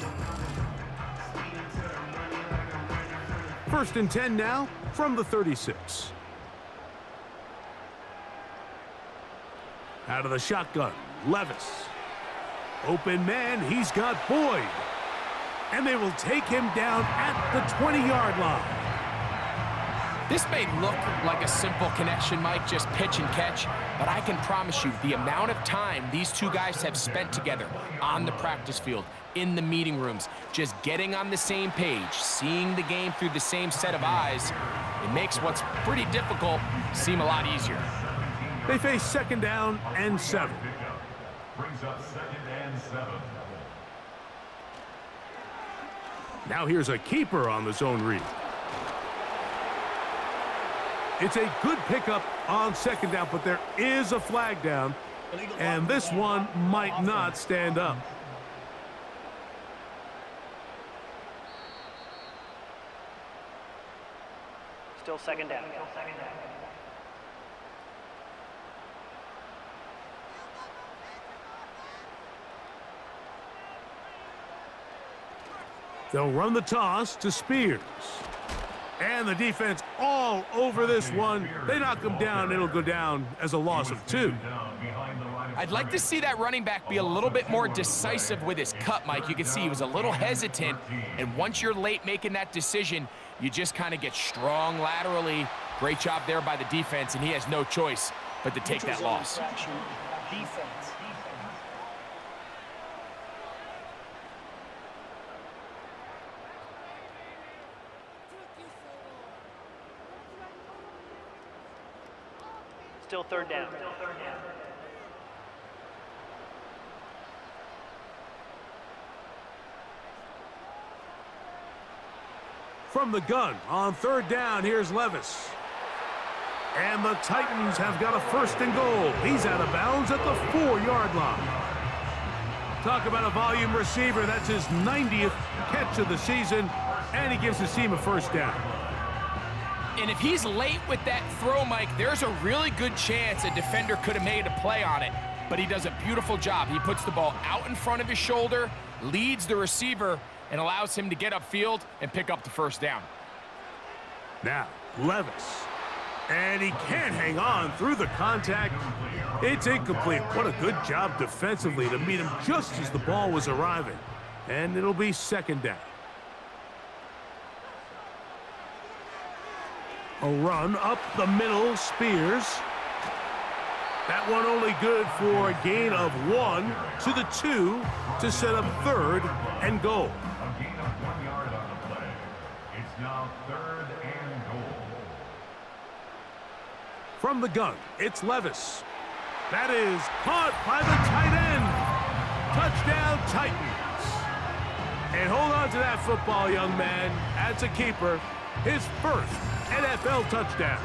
1st and 10 now from the 36. Out of the shotgun, Levis. Open man, he's got Boyd. And they will take him down at the 20-yard line. This may look like a simple connection, Mike, just pitch and catch, but I can promise you the amount of time these two guys have spent together on the practice field, in the meeting rooms, just getting on the same page, seeing the game through the same set of eyes, it makes what's pretty difficult seem a lot easier. They face 2nd down and 7. Brings up 2nd and 7. Now here's a keeper on the zone read. It's a good pickup on 2nd down, but there is a flag down, and this one might not stand up. Still 2nd down. They'll run the toss to Spears. And the defense all over this one. They knock him down. It'll go down as a loss of 2. I'd like to see that running back be a little bit more decisive with his cut, Mike. You can see he was a little hesitant, and once you're late making that decision, you just kind of get strong laterally. Great job there by the defense, and he has no choice but to take that loss. Defense. Still 3rd down. From the gun on 3rd down, here's Levis. And the Titans have got a 1st and goal. He's out of bounds at the 4-yard line. Talk about a volume receiver. That's his 90th catch of the season, and he gives his team a 1st down. And if he's late with that throw, Mike, there's a really good chance a defender could have made a play on it. But he does a beautiful job. He puts the ball out in front of his shoulder, leads the receiver, and allows him to get upfield and pick up the 1st down. Now, Levis. And he can't hang on through the contact. It's incomplete. What a good job defensively to meet him just as the ball was arriving. And it'll be second down. A run up the middle, Spears. That one only good for a gain of 1 to the 2 to set up third and goal. A gain of 1 yard on the play. It's now third and goal. From the gun, it's Levis. That is caught by the tight end. Touchdown, Titans. And hold on to that football, young man. That's a keeper. His first NFL touchdown.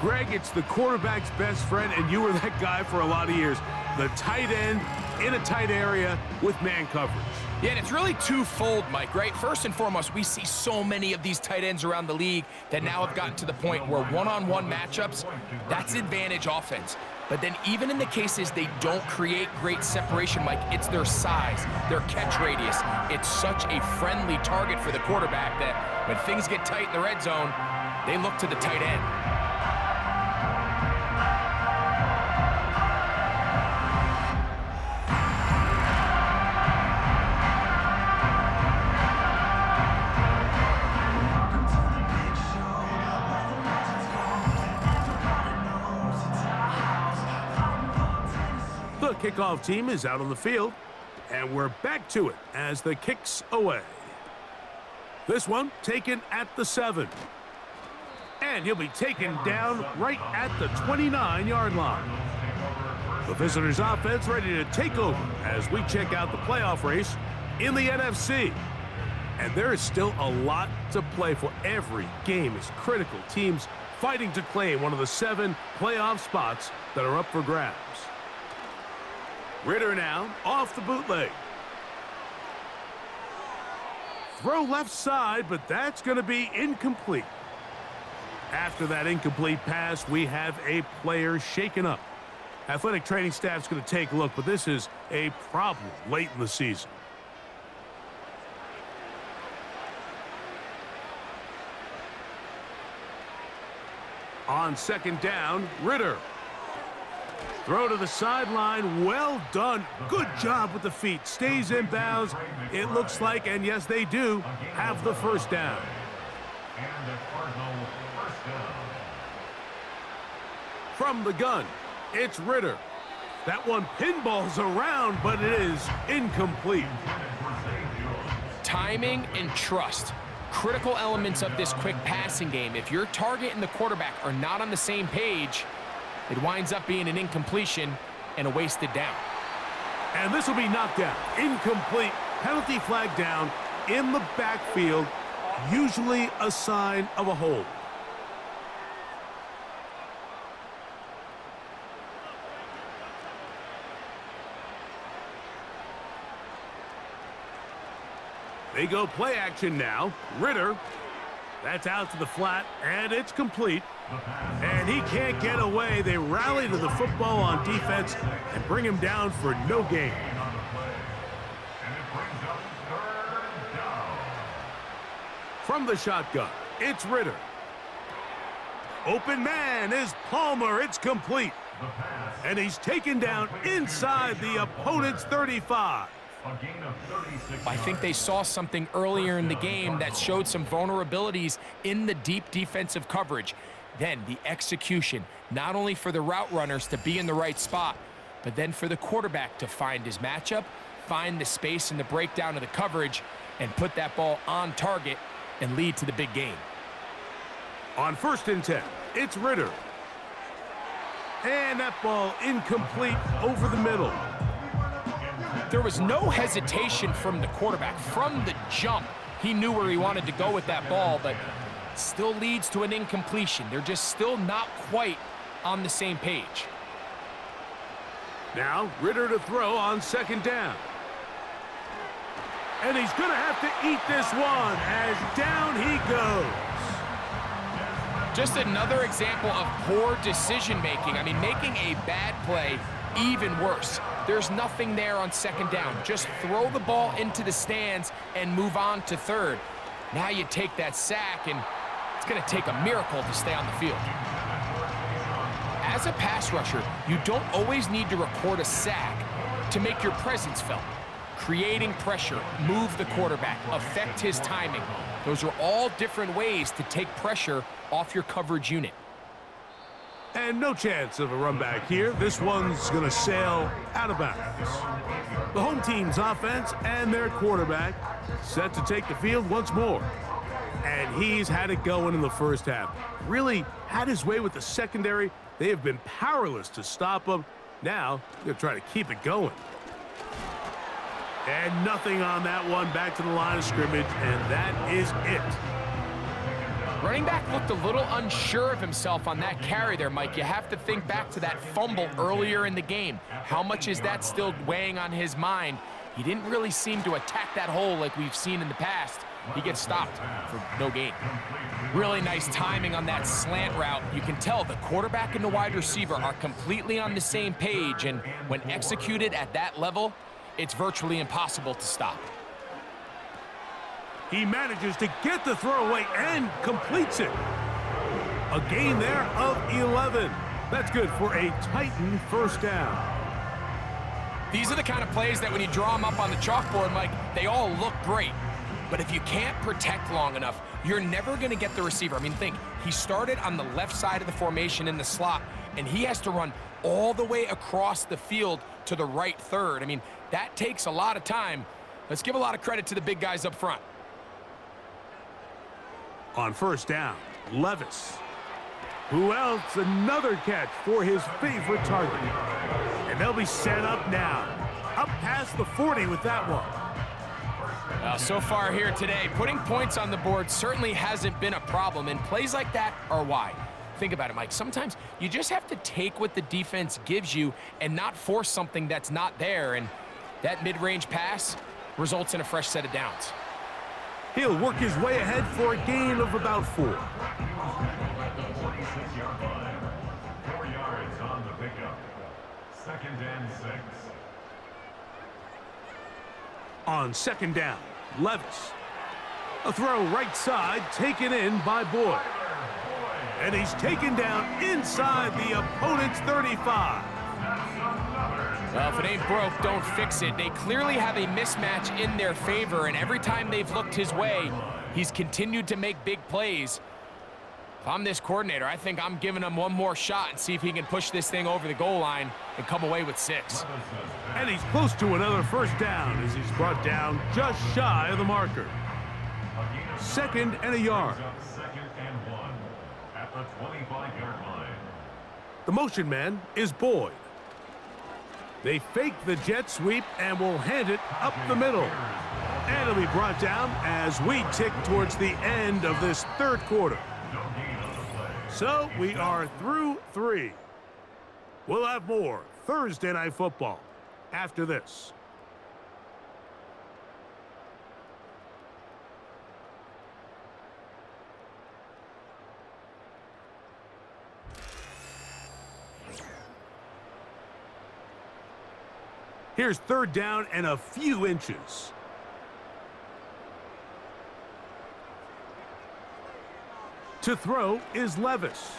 Greg, it's the quarterback's best friend, and you were that guy for a lot of years. The tight end in a tight area with man coverage. Yeah, and it's really twofold, Mike, right? First and foremost, we see so many of these tight ends around the league that now have gotten to the point where one-on-one matchups, that's advantage offense. But then even in the cases they don't create great separation, Mike, it's their size, their catch radius. It's such a friendly target for the quarterback that when things get tight in the red zone, they look to the tight end. The kickoff team is out on the field, and we're back to it as the kick's away. This one taken at the 7. And he'll be taken down right at the 29-yard line. The visitors' offense ready to take over as we check out the playoff race in the NFC. And there is still a lot to play for. Every game is critical. Teams fighting to claim one of the 7 playoff spots that are up for grabs. Ritter now off the bootleg. Throw left side, but that's going to be incomplete. After that incomplete pass, we have a player shaken up. Athletic training staff's going to take a look, but this is a problem late in the season. On second down, Ritter. Throw to the sideline. Well done. Good job with the feet. Stays in bounds. It looks like, and yes, they do, have the first down. And the Cardinals first down. From the gun, it's Ritter. That one pinballs around, but it is incomplete. Timing and trust. Critical elements of this quick passing game. If your target and the quarterback are not on the same page, it winds up being an incompletion and a wasted down. And this will be knocked down. Incomplete. Penalty flag down in the backfield. Usually a sign of a hold. They go play action now. Ritter. That's out to the flat, and it's complete. And he can't get away. They rally to the football on defense and bring him down for no gain. From the shotgun, it's Ritter. Open man is Palmer. It's complete. And he's taken down inside the opponent's 35. I think they saw something earlier in the game that showed some vulnerabilities in the deep defensive coverage. Then the execution, not only for the route runners to be in the right spot, but then for the quarterback to find his matchup, find the space in the breakdown of the coverage, and put that ball on target and lead to the big game. On 1st and 10, it's Ritter. And that ball incomplete over the middle. There was no hesitation from the quarterback. From the jump, he knew where he wanted to go with that ball, but still leads to an incompletion. They're just still not quite on the same page. Now, Ritter to throw on 2nd down. And he's going to have to eat this one as down he goes. Just another example of poor decision-making. I mean, making a bad play even worse. There's nothing there on 2nd down. Just throw the ball into the stands and move on to 3rd. Now you take that sack, and it's going to take a miracle to stay on the field. As a pass rusher, you don't always need to record a sack to make your presence felt. Creating pressure, move the quarterback, affect his timing. Those are all different ways to take pressure off your coverage unit. And no chance of a run back here. This one's going to sail out of bounds. The home team's offense and their quarterback set to take the field once more. And he's had it going in the first half. Really had his way with the secondary. They have been powerless to stop him. Now, they're trying to keep it going. And nothing on that one. Back to the line of scrimmage, and that is it. Running back looked a little unsure of himself on that carry there, Mike. You have to think back to that fumble earlier in the game. How much is that still weighing on his mind? He didn't really seem to attack that hole like we've seen in the past. He gets stopped for no gain. Really nice timing on that slant route. You can tell the quarterback and the wide receiver are completely on the same page, and when executed at that level, it's virtually impossible to stop. He manages to get the throw away and completes it. A gain there of 11. That's good for a Titan first down. These are the kind of plays that when you draw them up on the chalkboard, Mike, they all look great. But if you can't protect long enough, you're never going to get the receiver. I mean, think, he started on the left side of the formation in the slot, and he has to run all the way across the field to the right third. I mean, that takes a lot of time. Let's give a lot of credit to the big guys up front. On first down, Levis. Who else? Another catch for his favorite target. And they'll be set up now. Up past the 40 with that one. So far here today, putting points on the board certainly hasn't been a problem, and plays like that are why. Think about it, Mike. Sometimes you just have to take what the defense gives you and not force something that's not there, and that mid-range pass results in a fresh set of downs. He'll work his way ahead for a gain of about 4. 46-yard line. 4 yards on the pickup. 2nd and 6. On second down, Levis. A throw right side, taken in by Boyd. And he's taken down inside the opponent's 35. Well, if it ain't broke, don't fix it. They clearly have a mismatch in their favor, and every time they've looked his way, he's continued to make big plays. If I'm this coordinator, I think I'm giving him one more shot and see if he can push this thing over the goal line and come away with 6. And he's close to another first down as he's brought down just shy of the marker. 2nd and a yard. 2nd and 1 at the 25-yard line. The motion man is Boyd. They fake the jet sweep and will hand it up the middle. And it'll be brought down as we tick towards the end of this third quarter. So we are through 3. We'll have more Thursday Night Football after this. Here's 3rd down and a few inches. To throw is Levis.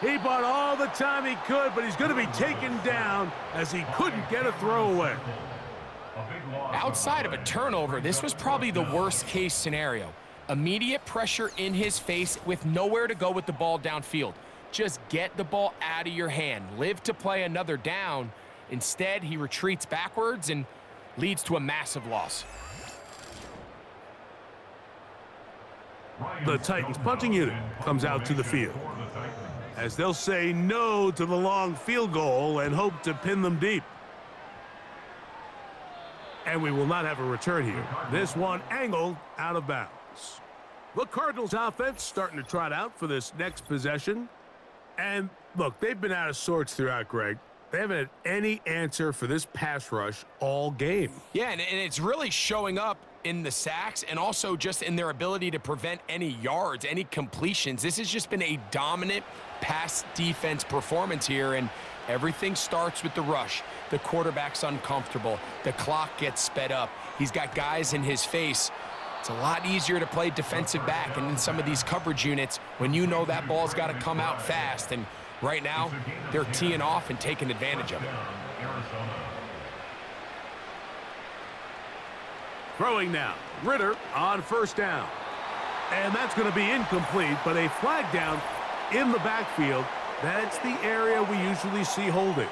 He bought all the time he could, but he's going to be taken down as he couldn't get a throw away. Outside of a turnover, this was probably the worst-case scenario. Immediate pressure in his face with nowhere to go with the ball downfield. Just get the ball out of your hand. Live to play another down. Instead, he retreats backwards and leads to a massive loss. The Titans punting unit comes out to the field as they'll say no to the long field goal and hope to pin them deep. And we will not have a return here. This one angled out of bounds. The Cardinals offense starting to trot out for this next possession. And look, they've been out of sorts throughout, Greg. They haven't had any answer for this pass rush all game. Yeah, and it's really showing up in the sacks and also just in their ability to prevent any yards, any completions. This has just been a dominant pass defense performance here, and everything starts with the rush. The quarterback's uncomfortable. The clock gets sped up. He's got guys in his face. It's a lot easier to play defensive back and in some of these coverage units when you know that ball's got to come out fast. And right now, they're teeing off and taking advantage of it. Throwing now. Ritter on first down. And that's going to be incomplete, but a flag down in the backfield. That's the area we usually see holding.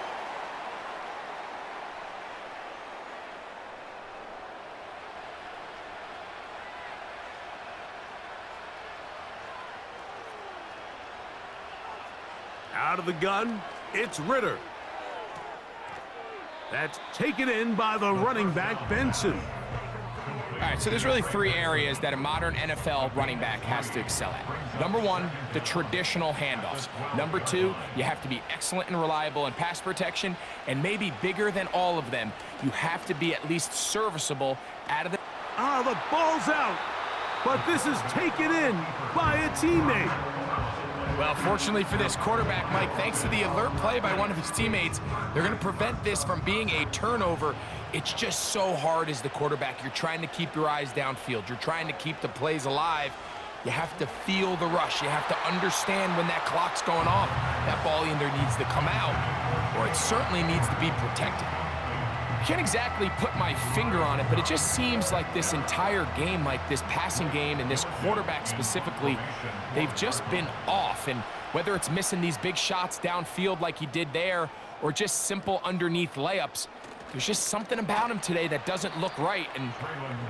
Out of the gun, it's Ritter. That's taken in by the running back, Benson. All right, so there's really three areas that a modern NFL running back has to excel at. Number one, the traditional handoffs. Number two, you have to be excellent and reliable in pass protection. And maybe bigger than all of them, you have to be at least serviceable out of the... Ah, the ball's out. But this is taken in by a teammate. Well, fortunately for this quarterback, Mike, thanks to the alert play by one of his teammates, they're going to prevent this from being a turnover. It's just so hard as the quarterback. You're trying to keep your eyes downfield. You're trying to keep the plays alive. You have to feel the rush. You have to understand when that clock's going off. That ball either needs to come out or it certainly needs to be protected. I can't exactly put my finger on it, but it just seems like this entire game, like this passing game and this quarterback specifically, they've just been off. And whether it's missing these big shots downfield like he did there or just simple underneath layups, there's just something about him today that doesn't look right. And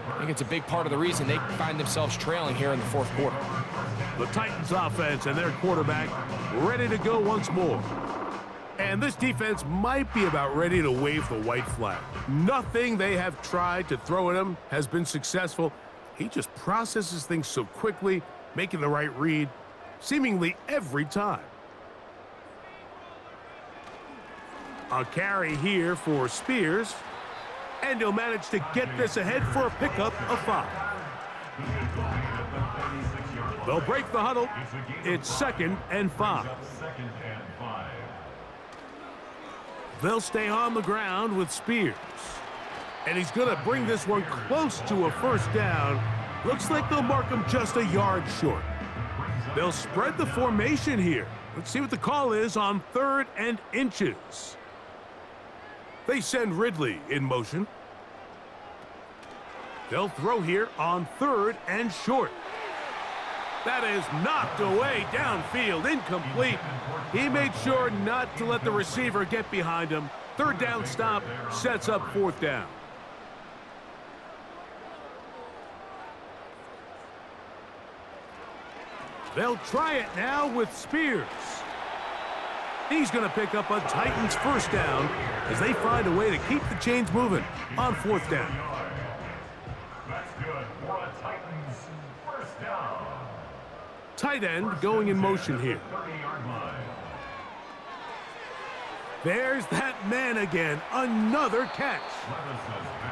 I think it's a big part of the reason they find themselves trailing here in the fourth quarter. The Titans offense and their quarterback ready to go once more. And this defense might be about ready to wave the white flag. Nothing they have tried to throw at him has been successful. He just processes things so quickly, making the right read, seemingly every time. A carry here for Spears. And he'll manage to get this ahead for a pickup of 5. They'll break the huddle. It's 2nd and 5. They'll stay on the ground with Spears. And he's going to bring this one close to a first down. Looks like they'll mark him just a yard short. They'll spread the formation here. Let's see what the call is on 3rd and inches. They send Ridley in motion. They'll throw here on 3rd and short. That is knocked away downfield, incomplete. He made sure not to let the receiver get behind him. 3rd down stop sets up 4th down. They'll try it now with Spears. He's going to pick up a Titans first down as they find a way to keep the chains moving on 4th down. That's good for a Titans first down. Tight end going in motion here. 30-yard line. There's that man again, another catch.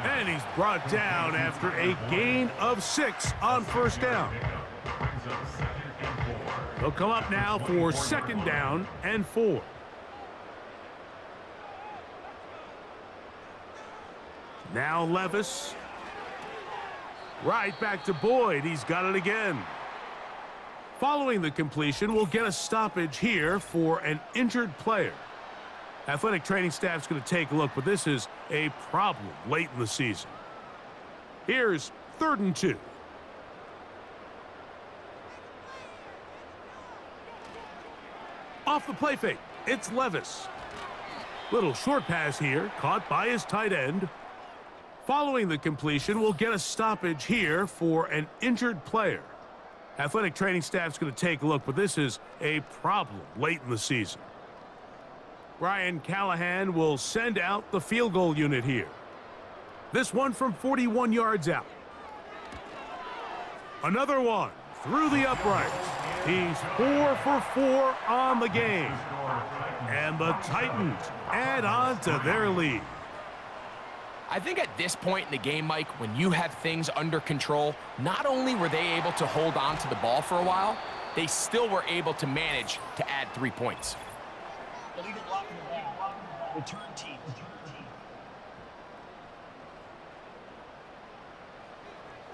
And he's brought down after a gain of 6 on first down. They'll come up now for 2nd down and 4. Now Levis. Right back to Boyd. He's got it again. Following the completion, we'll get a stoppage here for an injured player. Athletic training staff's going to take a look, but this is a problem late in the season. Here's 3rd and 2. Off the play fake, it's Levis. Little short pass here, caught by his tight end. Following the completion, we'll get a stoppage here for an injured player. Athletic training staff's going to take a look, but this is a problem late in the season. Ryan Callahan will send out the field goal unit here. This one from 41 yards out. Another one through the uprights. He's 4 for 4 on the game. And the Titans add on to their lead. I think at this point in the game, Mike, when you have things under control, not only were they able to hold on to the ball for a while, they still were able to manage to add 3 points. Illegal block in the back. Return team.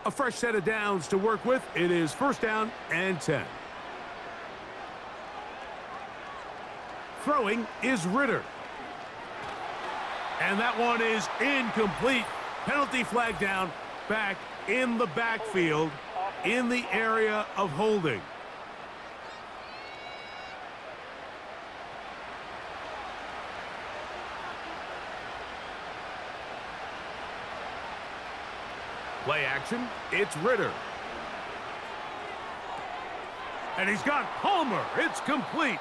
A fresh set of downs to work with. It is first down and 10. Throwing is Ritter. And that one is incomplete. Penalty flag down, back in the backfield, in the area of holding. Play action, it's Ritter. And he's got Palmer. It's complete.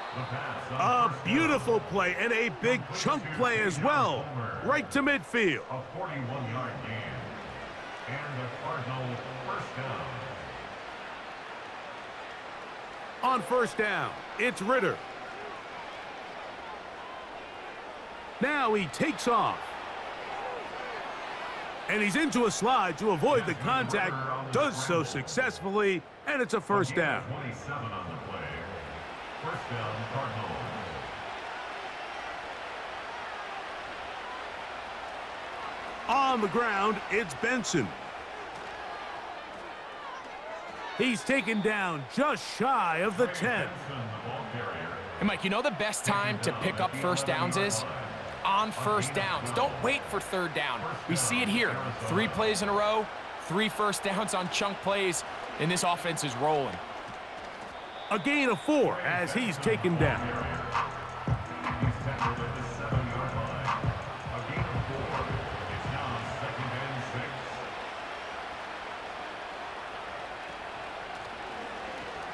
A beautiful play and a big chunk play as well. Right to midfield. A 41-yard gain. And the Cardinals first down. On first down, it's Ritter. Now he takes off. And he's into a slide to avoid the contact. Does so successfully, and it's a first down. 27 on the play. First down, Cardinals. On the ground, it's Benson. He's taken down just shy of the 10. Hey, Mike, you know the best time to pick up first downs is? On first downs. Don't wait for third down. We see it here. 3 plays in a row, 3 first downs on chunk plays, and this offense is rolling. A gain of 4 as he's taken down. He's tackled at the 7-yard line. A gain of 4. It's now second and 6.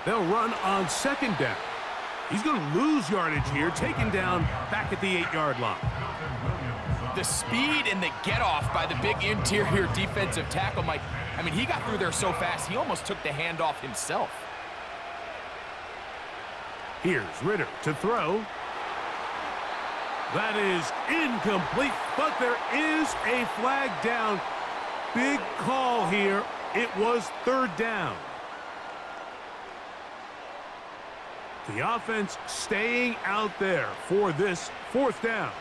They'll run on second down. He's going to lose yardage here, taken down back at the 8-yard line. The speed and the get-off by the big interior defensive tackle, Mike. I mean, he got through there so fast, he almost took the handoff himself. Here's Ritter to throw. That is incomplete, but there is a flag down. Big call here. It was third down. The offense staying out there for this fourth down.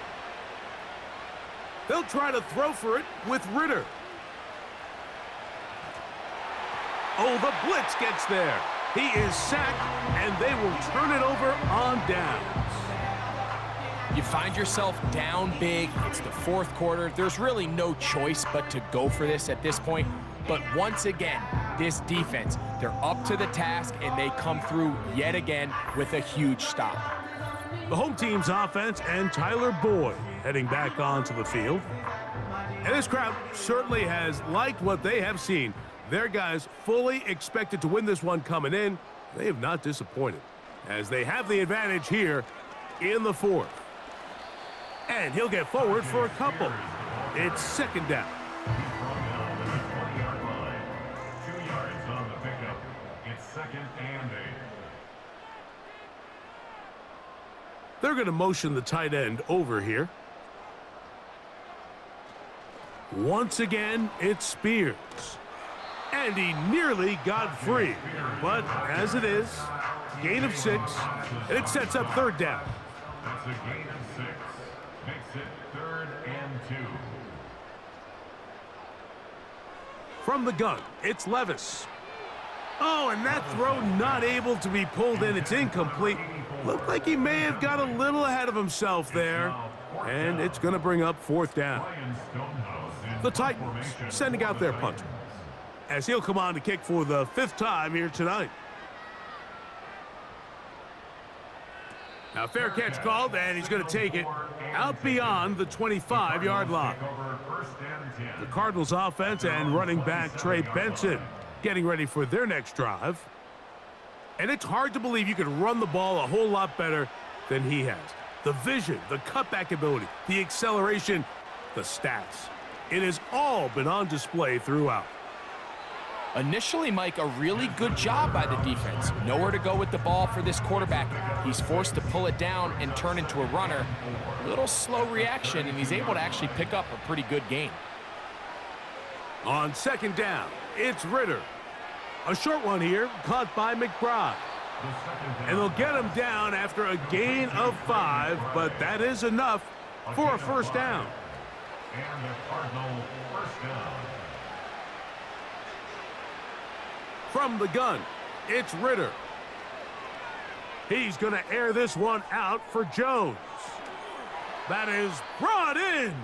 They'll try to throw for it with Ritter. Oh, the blitz gets there. He is sacked, and they will turn it over on downs. You find yourself down big. It's the fourth quarter. There's really no choice but to go for this at this point. But once again, this defense, they're up to the task, and they come through yet again with a huge stop. The home team's offense and Tyler Boyd heading back onto the field. And this crowd certainly has liked what they have seen. Their guys fully expected to win this one coming in. They have not disappointed as they have the advantage here in the fourth. And he'll get forward for a couple. It's second down. Second and 8. They're going to motion the tight end over here. Once again, it's Spears. And he nearly got free. But as it is, gain of 6, and it sets up third down. That's a gain of 6. Makes it third and 2. From the gun, it's Levis. Oh, and that throw not able to be pulled in. It's incomplete. Looked like he may have got a little ahead of himself there. And it's going to bring up fourth down. The Titans sending out their punter, as he'll come on to kick for the 5th time here tonight. Now, fair catch called, and he's going to take it out beyond the 25-yard line. The Cardinals offense and running back Trey Benson getting ready for their next drive. And it's hard to believe you could run the ball a whole lot better than he has. The vision, the cutback ability, the acceleration, the stats. It has all been on display throughout. Initially, Mike, a really good job by the defense. Nowhere to go with the ball for this quarterback. He's forced to pull it down and turn into a runner. A little slow reaction, and he's able to actually pick up a pretty good gain. On second down, it's Ritter. A short one here, caught by McBride. And they'll get him down after a gain of 5, but that is enough for a first down. And the Cardinal first down. from the gun. It's Ritter. He's going to air this one out for Jones. That is brought in.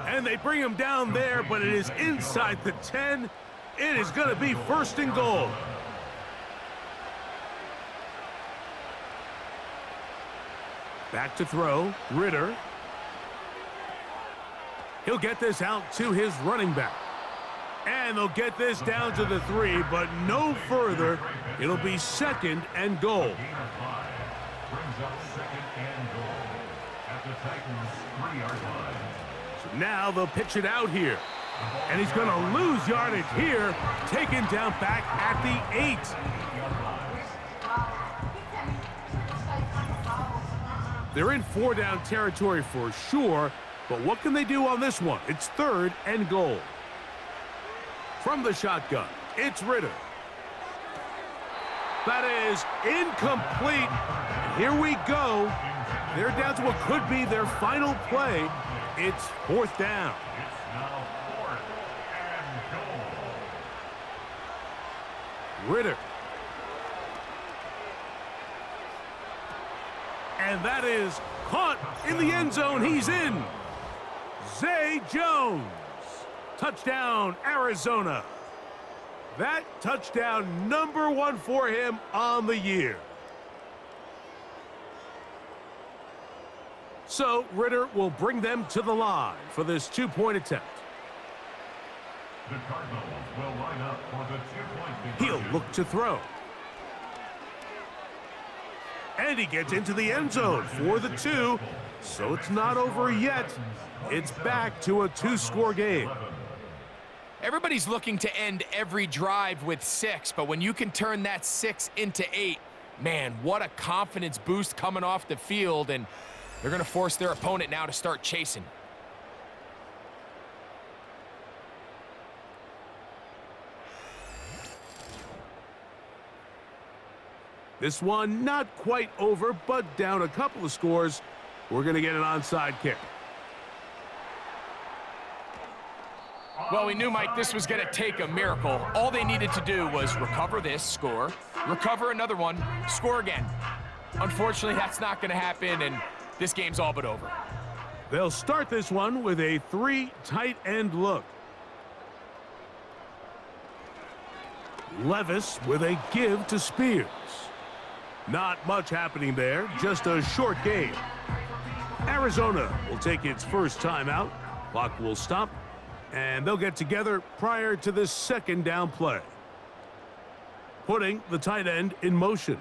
And they bring him down there, but it is inside the 10. It is going to be 1st and goal. Back to throw, Ritter. He'll get this out to his running back. And they'll get this down to the 3, but no further. It'll be 2nd and goal. Brings up 2nd and goal at the Titans' 3-yard line. So now they'll pitch it out here. And he's going to lose yardage here, taken down back at the 8. They're in 4-down territory for sure, but what can they do on this one? It's 3rd and goal. From the shotgun, it's Ritter. That is incomplete. And here we go. They're down to what could be their final play. It's 4th down. It's now 4th and goal. Ritter. And that is caught in the end zone. He's in. Zay Jones. Touchdown, Arizona. That touchdown number 1 for him on the year. So Ritter will bring them to the line for this 2-point attempt. The Cardinals will line up for the 2-point conversion. He'll look to throw. And he gets into the end zone for the 2. So it's not over yet. It's back to a 2-score game. Everybody's looking to end every drive with 6, but when you can turn that 6 into 8, man, what a confidence boost coming off the field, and they're going to force their opponent now to start chasing. This one not quite over, but down a couple of scores. We're going to get an onside kick. Well, we knew, Mike, this was going to take a miracle. All they needed to do was recover this, score, recover another one, score again. Unfortunately, that's not going to happen, and this game's all but over. They'll start this one with a 3 tight end look. Levis with a give to Spears. Not much happening there, just a short game. Arizona will take its first timeout. Clock will stop, and they'll get together prior to this 2nd down play. Putting the tight end in motion.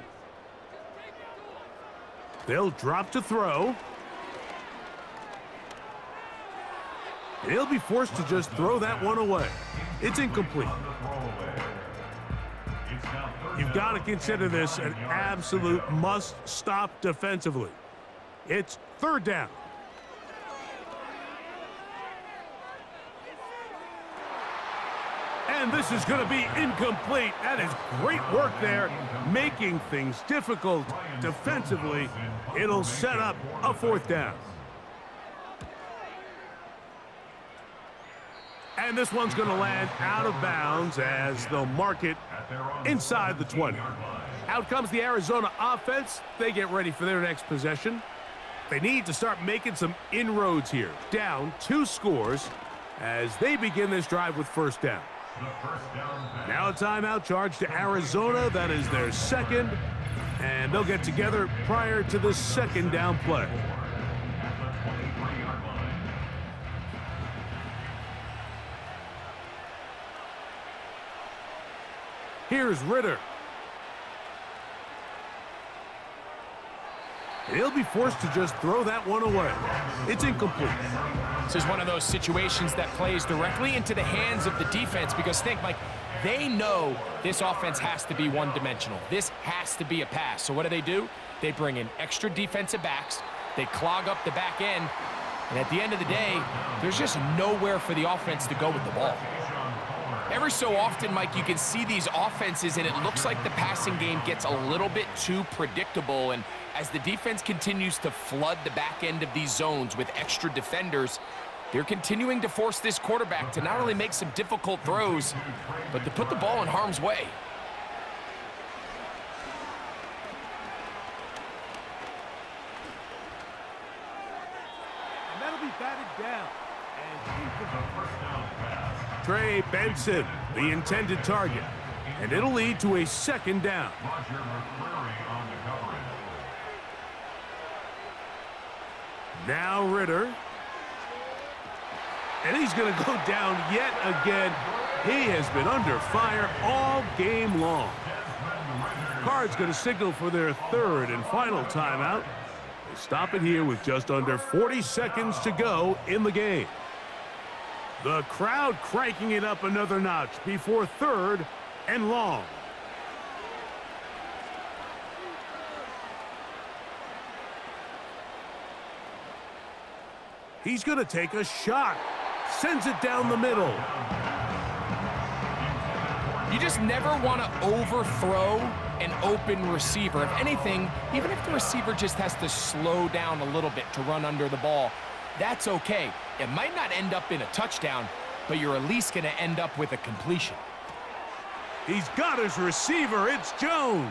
They'll drop to throw. He'll be forced to just throw that one away. It's incomplete. You've got to consider this an absolute must-stop defensively. It's 3rd down. And this is going to be incomplete. That is great work there, making things difficult defensively. It'll set up a 4th down. And this one's going to land out of bounds as they'll mark it inside the 20. Out comes the Arizona offense. They get ready for their next possession. They need to start making some inroads here. Down 2 scores as they begin this drive with 1st down. Now a timeout charge to Arizona. That is their 2nd. And they'll get together prior to the 2nd down play. Here's Ritter. He'll be forced to just throw that one away. It's incomplete. This is one of those situations that plays directly into the hands of the defense because think, Mike, they know this offense has to be one-dimensional. This has to be a pass. So what do? They bring in extra defensive backs. They clog up the back end. And at the end of the day, there's just nowhere for the offense to go with the ball. Every so often, Mike, you can see these offenses, and it looks like the passing game gets a little bit too predictable. And as the defense continues to flood the back end of these zones with extra defenders, They're continuing to force this quarterback to not only make some difficult throws, but to put the ball in harm's way. And that'll be batted down. And Trey Benson, the intended target. And it'll lead to a second down. Now Ritter. And he's going to go down yet again. He has been under fire all game long. Cards going to signal for their third and final timeout. They stop it here with just under 40 seconds to go in the game. The crowd cranking it up another notch before third and long. He's going to take a shot. Sends it down the middle. You just never want to overthrow an open receiver. If anything, even if the receiver just has to slow down a little bit to run under the ball, that's okay. It might not end up in a touchdown, but you're at least going to end up with a completion. He's got his receiver. It's Jones.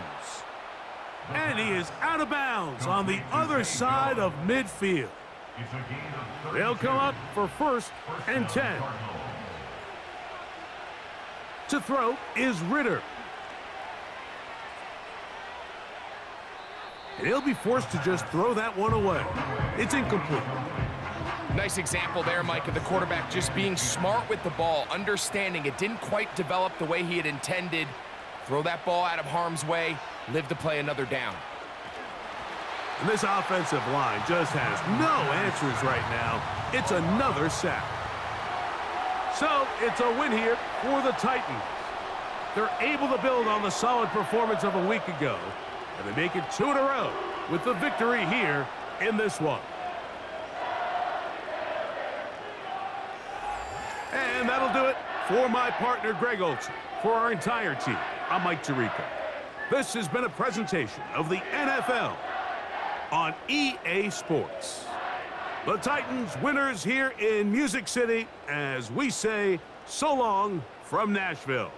And he is out of bounds on the other side of midfield. They'll come up for first and 10. To throw is Ritter. And he'll be forced to just throw that one away. It's incomplete. Nice example there, Mike, of the quarterback just being smart with the ball, understanding it didn't quite develop the way he had intended. Throw that ball out of harm's way, live to play another down. And this offensive line just has no answers right now. It's another sack. So it's a win here for the Titans. They're able to build on the solid performance of a week ago, and they make it 2 in a row with the victory here in this one. And that'll do it for my partner, Greg Olson. For our entire team, I'm Mike Tirico. This has been a presentation of the NFL on EA Sports. The Titans winners here in Music City as we say so long from Nashville.